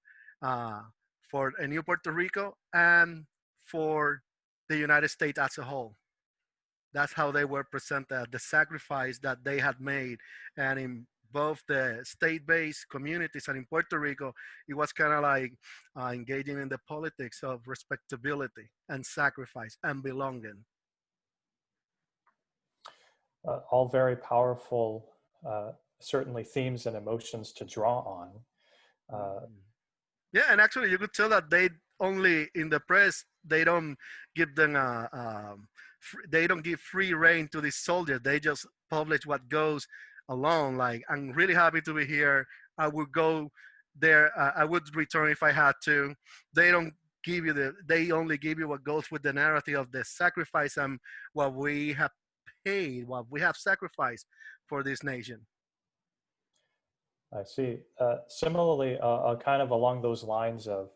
for a new Puerto Rico and for the United States as a whole. That's how they were presented, the sacrifice that they had made. And in both the state-based communities and in Puerto Rico, it was kind of like engaging in the politics of respectability and sacrifice and belonging. All very powerful, certainly themes and emotions to draw on. Yeah, and actually you could tell that they only, in the press, they don't give them they don't give free reign to these soldiers. They just publish what goes along. Like, I'm really happy to be here. I would go there. I would return if I had to. They don't give you they only give you what goes with the narrative of the sacrifice and what we have paid, what we have sacrificed for this nation. I see. Similarly, kind of along those lines of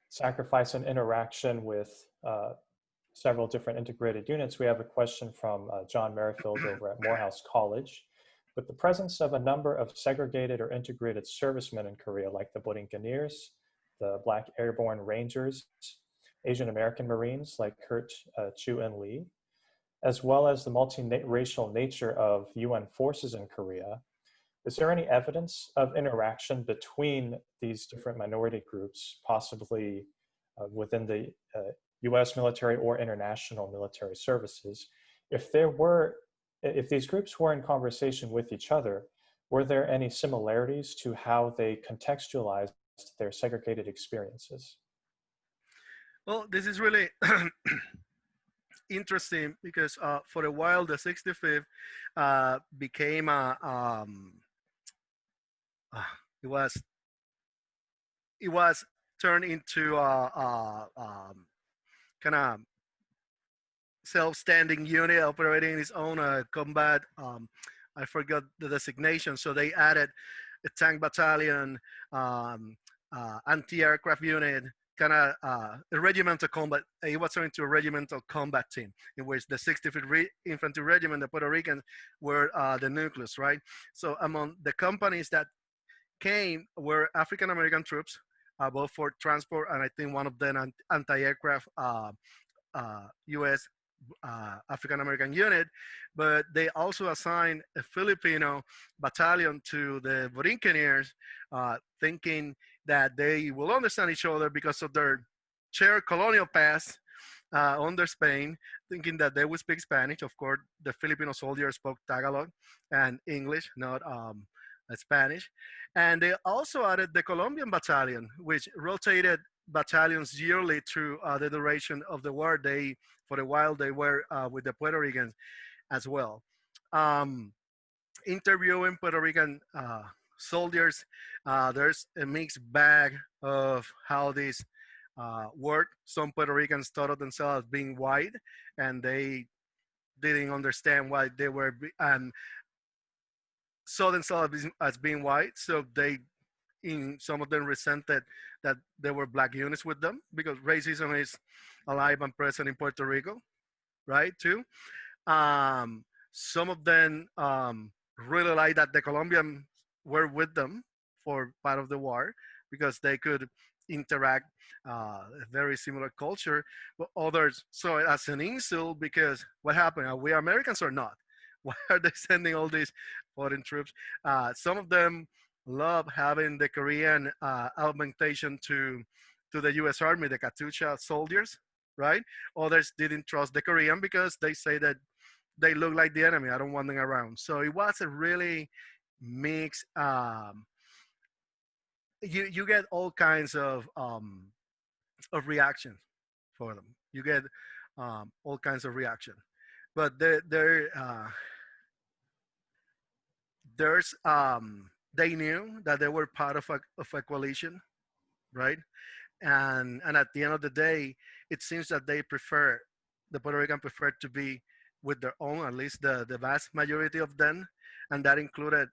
sacrifice and interaction with several different integrated units, we have a question from John Merrifield over at Morehouse College. With the presence of a number of segregated or integrated servicemen in Korea, like the Borinqueneers, the Black Airborne Rangers, Asian American Marines like Kurt Chu and Lee, as well as the multiracial nature of UN forces in Korea, is there any evidence of interaction between these different minority groups, possibly within the US military or international military services? If there were, if these groups were in conversation with each other, were there any similarities to how they contextualized their segregated experiences? Well, this is really interesting because for a while the 65th became a uh, it was it was turned into a kind of self-standing unit operating its own combat. I forgot the designation, so they added a tank battalion, um, anti-aircraft unit, kind of a regimental combat. It was turned into a regimental combat team in which the 65th Infantry Regiment, the Puerto Ricans, were the nucleus, right? So among the companies that came were African American troops, both for transport and I think one of them anti-aircraft U.S. African American unit, but they also assigned a Filipino battalion to the Borinqueneers, thinking that they will understand each other because of their shared colonial past under Spain, thinking that they would speak Spanish. Of course, the Filipino soldiers spoke Tagalog and English, not Spanish. And they also added the Colombian battalion, which rotated battalions yearly through the duration of the war. They, for a while, they were with the Puerto Ricans as well. Um, Interviewing Puerto Rican soldiers, there's a mixed bag of how this work. Some Puerto Ricans thought of themselves being white, and they didn't understand why they were, and saw themselves as being white. So they, in some of them, resented that there were black units with them because racism is alive and present in Puerto Rico, right? Too. Um, some of them really like that the Colombians were with them for part of the war because they could interact a very similar culture, but others saw it as an insult because what happened? Are we Americans or not? Why are they sending all these foreign troops? Some of them love having the Korean augmentation to the U.S. Army, the Katusha soldiers, right? Others didn't trust the Korean because they say that they look like the enemy. I don't want them around. So it was a really mixed. You get all kinds of reactions for them. You get all kinds of reaction, but there's they knew that they were part of a coalition, right? And at the end of the day, it seems that they prefer, the Puerto Rican preferred to be with their own, at least the vast majority of them, and that included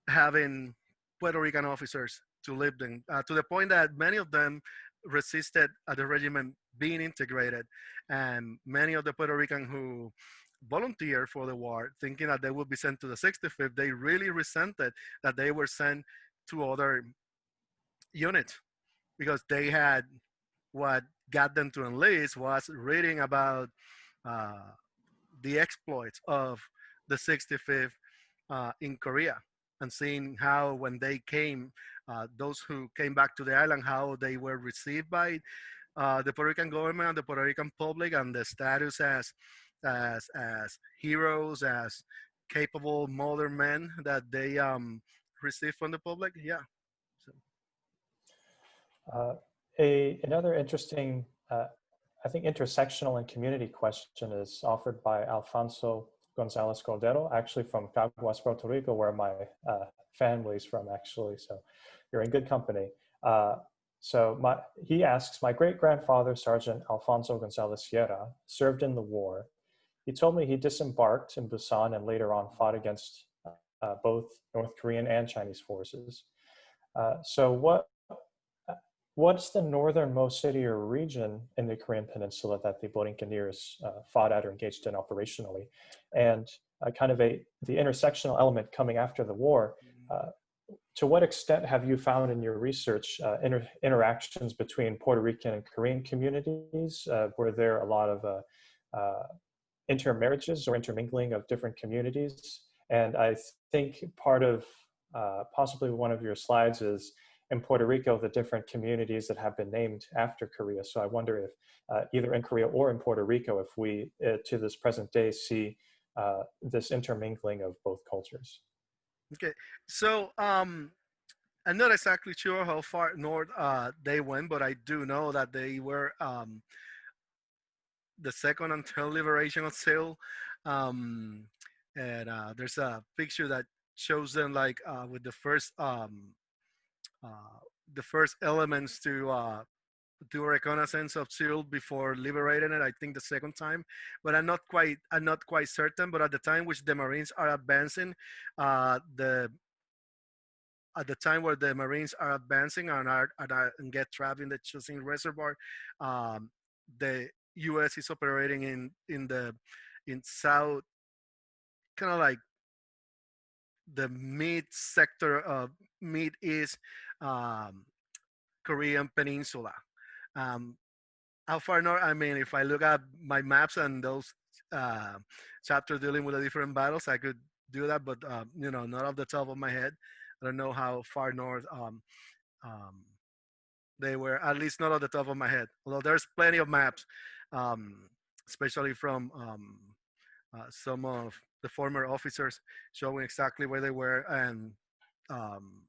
having Puerto Rican officers to live them, to the point that many of them resisted the regiment being integrated, and many of the Puerto Rican who volunteered for the war, thinking that they would be sent to the 65th, they really resented that they were sent to other units because they had, what got them to enlist was reading about uh, the exploits of the 65th in Korea and seeing how when they came, those who came back to the island, how they were received by the Puerto Rican government and the Puerto Rican public, and the status as heroes, as capable modern men that they received from the public. Yeah. So. Another interesting, I think, intersectional and community question is offered by Alfonso Gonzalez Cordero, actually from Caguas, Puerto Rico, where my family's from, actually. So you're in good company. He asks, my great-grandfather, Sergeant Alfonso Gonzalez Sierra, served in the war. He told me he disembarked in Busan and later on fought against both North Korean and Chinese forces. What's the northernmost city or region in the Korean Peninsula that the Borinqueneers fought at or engaged in operationally? And the intersectional element coming after the war, to what extent have you found in your research interactions between Puerto Rican and Korean communities? Were there a lot of intermarriages or intermingling of different communities? And I think part of possibly one of your slides is in Puerto Rico, the different communities that have been named after Korea. So I wonder if either in Korea or in Puerto Rico, if we, to this present day, see this intermingling of both cultures. Okay, so I'm not exactly sure how far north they went, but I do know that they were the second until liberation of Seoul. Um, and there's a picture that shows them like with uh, the first elements to do a reconnaissance of Seoul before liberating it. I think the second time, but I'm not quite certain. But at the time which the Marines are advancing, the at the time where the Marines are advancing and get trapped in the Chosin Reservoir, um, the U.S. is operating in south, kind of like the mid sector of mid east um, Korean peninsula. Um, how far north? I mean, if I look at my maps and those uh, chapters dealing with the different battles, I could do that, but not off the top of my head. I don't know how far north um, they were, at least not off the top of my head. Although there's plenty of maps, um, especially from some of the former officers showing exactly where they were, and um,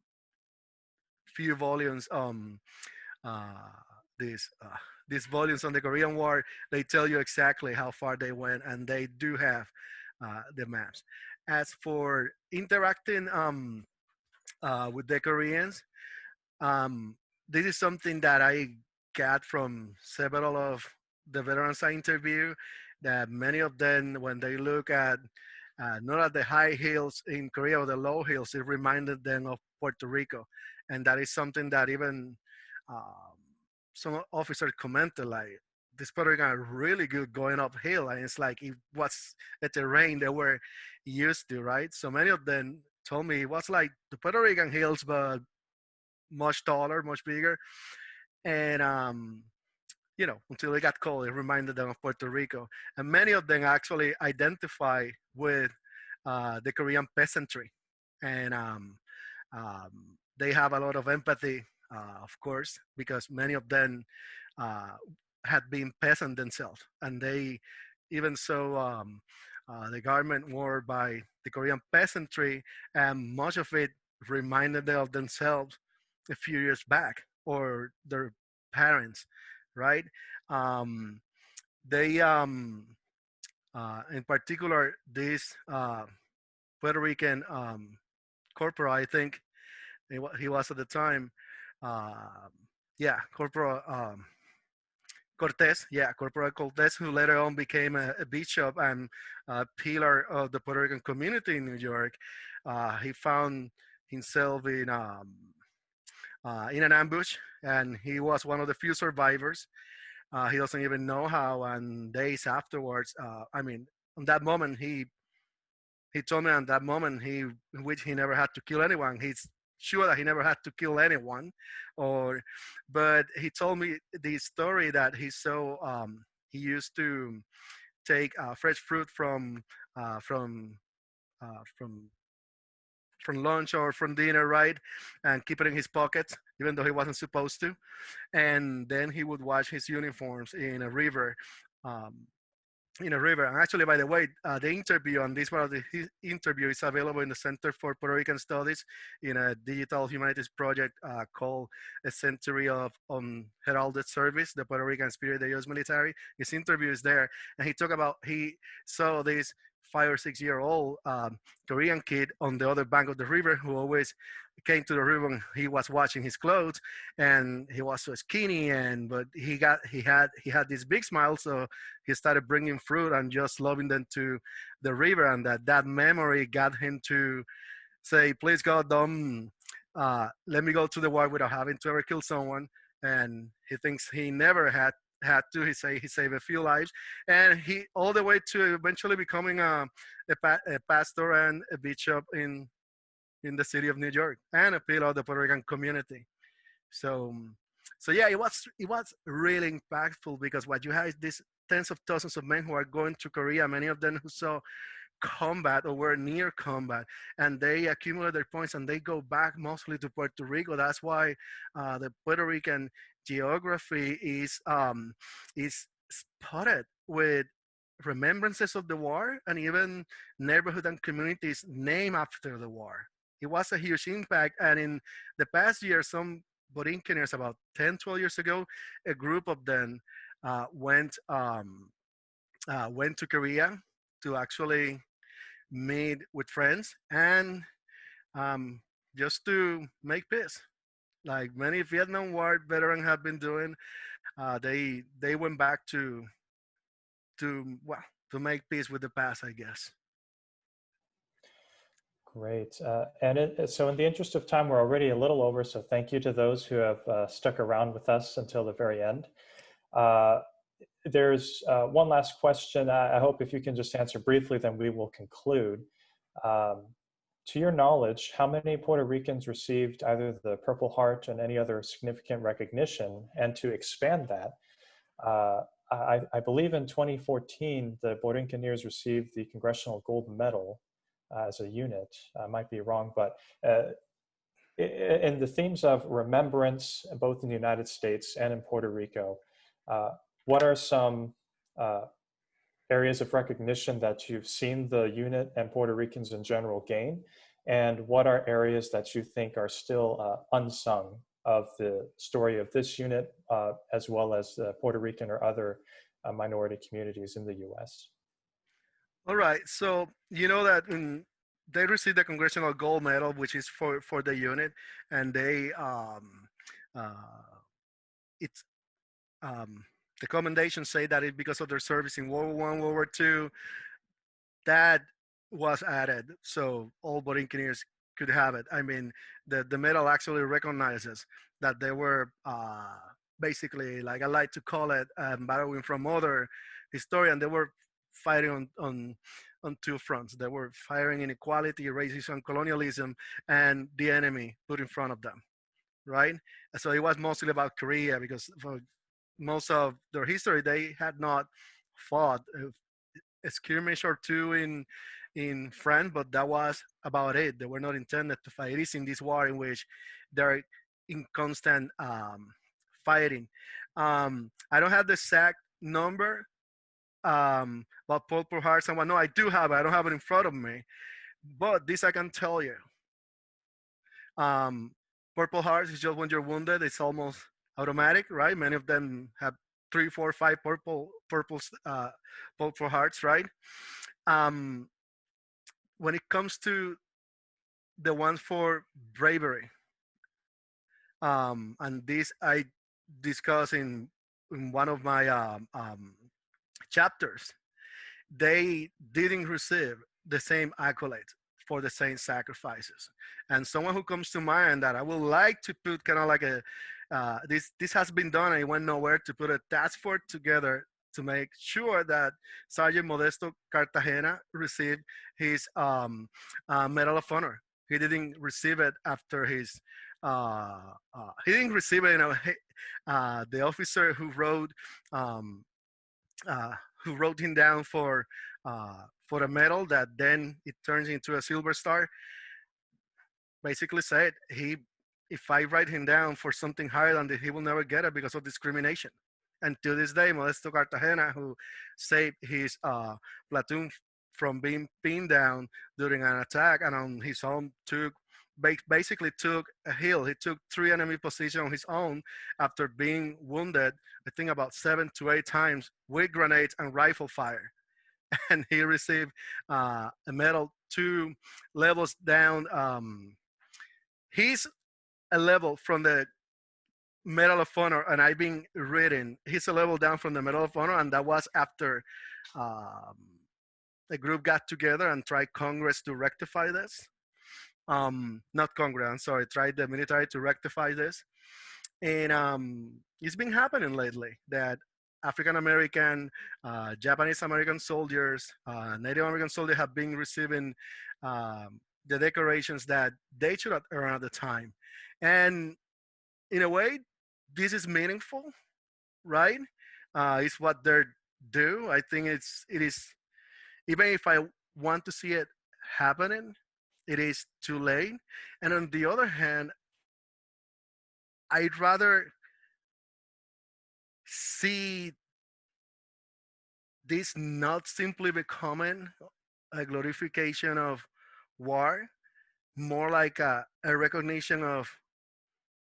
few volumes uh, these these volumes on the Korean War, they tell you exactly how far they went, and they do have the maps. As for interacting with the Koreans, um, this is something that I got from several of the veterans I interview. That many of them, when they look at not at the high hills in Korea or the low hills, it reminded them of Puerto Rico, and that is something that even some officers commented like, this Puerto Rican are really good going uphill, and it's like it was a terrain they were used to, right? So many of them told me it was like the Puerto Rican hills, but much taller, much bigger, and until it got cold, it reminded them of Puerto Rico, and many of them actually identify with the Korean peasantry, and they have a lot of empathy, of course, because many of them uh, had been peasant themselves, and they even so the garment worn by the Korean peasantry, and much of it reminded them of themselves a few years back or their parents, right? Um, they, in particular, this Puerto Rican corporal, I think he was at the time, uh, yeah, Corporal Cortez, yeah, Corporal Cortez, who later on became a bishop and a pillar of the Puerto Rican community in New York. He found himself in an ambush, and he was one of the few survivors. He doesn't even know how, and days afterwards, I mean, on that moment, he told me on that moment in which he never had to kill anyone. He's sure that he never had to kill anyone, but he told me the story that he used to take fresh fruit uh, from from lunch or from dinner, right, and keep it in his pockets, even though he wasn't supposed to. And then he would wash his uniforms in a river. Um, in a river. And actually, by the way, the interview on this part of the interview is available in the Center for Puerto Rican Studies in a digital humanities project called A Century of Heralded Service, the Puerto Rican Spirit of the U.S. Military. His interview is there. And he talked about, he saw this 5 or 6 year old Korean kid on the other bank of the river who always came to the river and he was washing his clothes, and he was so skinny, but he had this big smile, so he started bringing fruit and just loving them to the river, and that memory got him to say, please God, don't let me go to the war without having to ever kill someone. And he thinks he never had to. He saved a few lives, and he all the way to eventually becoming a pastor and a bishop in the city of New York and a pillar of the Puerto Rican community. So yeah, it was really impactful, because what you have is these tens of thousands of men who are going to Korea, many of them who saw combat or were near combat, and they accumulate their points and they go back mostly to Puerto Rico. That's why the Puerto Rican geography is spotted with remembrances of the war and even neighborhood and communities named after the war. It was a huge impact, and in the past year, some Borinqueneers, about 10, 12 years ago, a group of them uh, went um, went to Korea to actually meet with friends and um, just to make peace. Like many Vietnam War veterans have been doing, they went back to well to make peace with the past, I guess. Great. So in the interest of time, we're already a little over, so thank you to those who have stuck around with us until the very end. Uh, there's one last question. I hope if you can just answer briefly, then we will conclude. Um, to your knowledge, how many Puerto Ricans received either the Purple Heart and any other significant recognition? And to expand that, I believe in 2014, the Borinqueneers received the Congressional Gold Medal as a unit. I might be wrong, but in the themes of remembrance, both in the United States and in Puerto Rico, uh, what are some areas of recognition that you've seen the unit and Puerto Ricans in general gain? And what are areas that you think are still unsung of the story of this unit, as well as the Puerto Rican or other minority communities in the US? All right, so you know that they received the Congressional Gold Medal, which is for the unit, and they uh, it's the commendations say that it's because of their service in World War I, World War II, that was added, so all Borinqueneers could have it. I mean, the medal actually recognizes that they were basically, like I like to call it, borrowing from other historians, they were fighting on two fronts. They were fighting inequality, racism, colonialism, and the enemy put in front of them, right? So it was mostly about Korea because for most of their history, they had not fought a skirmish or two in France, but that was about it. They were not intended to fight. It is in this war in which they're in constant fighting. I don't have the exact number, but Purple Heart, someone, no, I do have it. I don't have it in front of me, but this I can tell you. Um, Purple Hearts is just when you're wounded, it's almost automatic, right? Many of them have 3, 4, 5 purple hearts, right? Um, when it comes to the ones for bravery, and this I discuss in one of my chapters, they didn't receive the same accolades for the same sacrifices. And someone who comes to mind that I would like to put kind of like a this has been done and it went nowhere, to put a task force together to make sure that Sergeant Modesto Cartagena received his Medal of Honor. He didn't receive it after his he didn't receive it. You know, the officer um, who wrote him down for a medal that then it turns into a silver star, basically said if I write him down for something higher than this, he will never get it because of discrimination. And to this day, Modesto Cartagena, who saved his platoon from being pinned down during an attack, and on his own basically took a hill. He took 3 enemy positions on his own after being wounded, I think about 7 to 8 times with grenades and rifle fire. And he received a medal 2 levels down. He's a level from the Medal of Honor, and I've been reading. He's a level down from the Medal of Honor, and that was after um, the group got together and tried Congress to rectify this. Not Congress, I'm sorry, tried the military to rectify this. And it's been happening lately that African American, Japanese American soldiers, Native American soldiers have been receiving the decorations that they should have earned at the time. And in a way, this is meaningful, right? It's what they're due. I think it is, even if I want to see it happening, it is too late. And on the other hand, I'd rather see this not simply becoming a glorification of war, more like a recognition of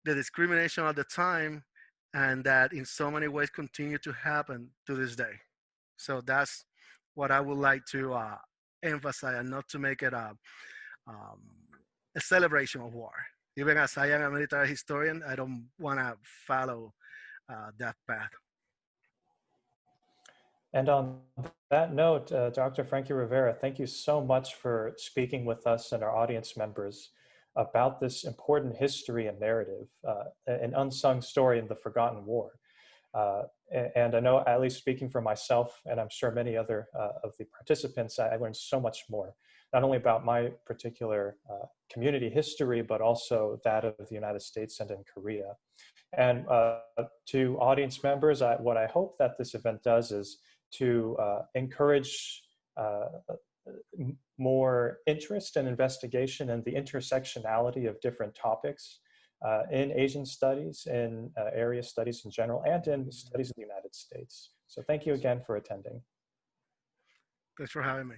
the discrimination at the time, and that in so many ways continue to happen to this day. So that's what I would like to emphasize, and not to make it um, a celebration of war. Even as I am a military historian, I don't want to follow that path. And on that note, Dr. Frankie Rivera, thank you so much for speaking with us and our audience members about this important history and narrative, an unsung story in the forgotten war. And I know, at least speaking for myself, and I'm sure many other of the participants, I learned so much more, not only about my particular community history, but also that of the United States and in Korea. And to audience members, what I hope that this event does is to encourage more interest and investigation in the intersectionality of different topics in Asian studies, in area studies in general, and in studies of the United States. So thank you again for attending. Thanks for having me.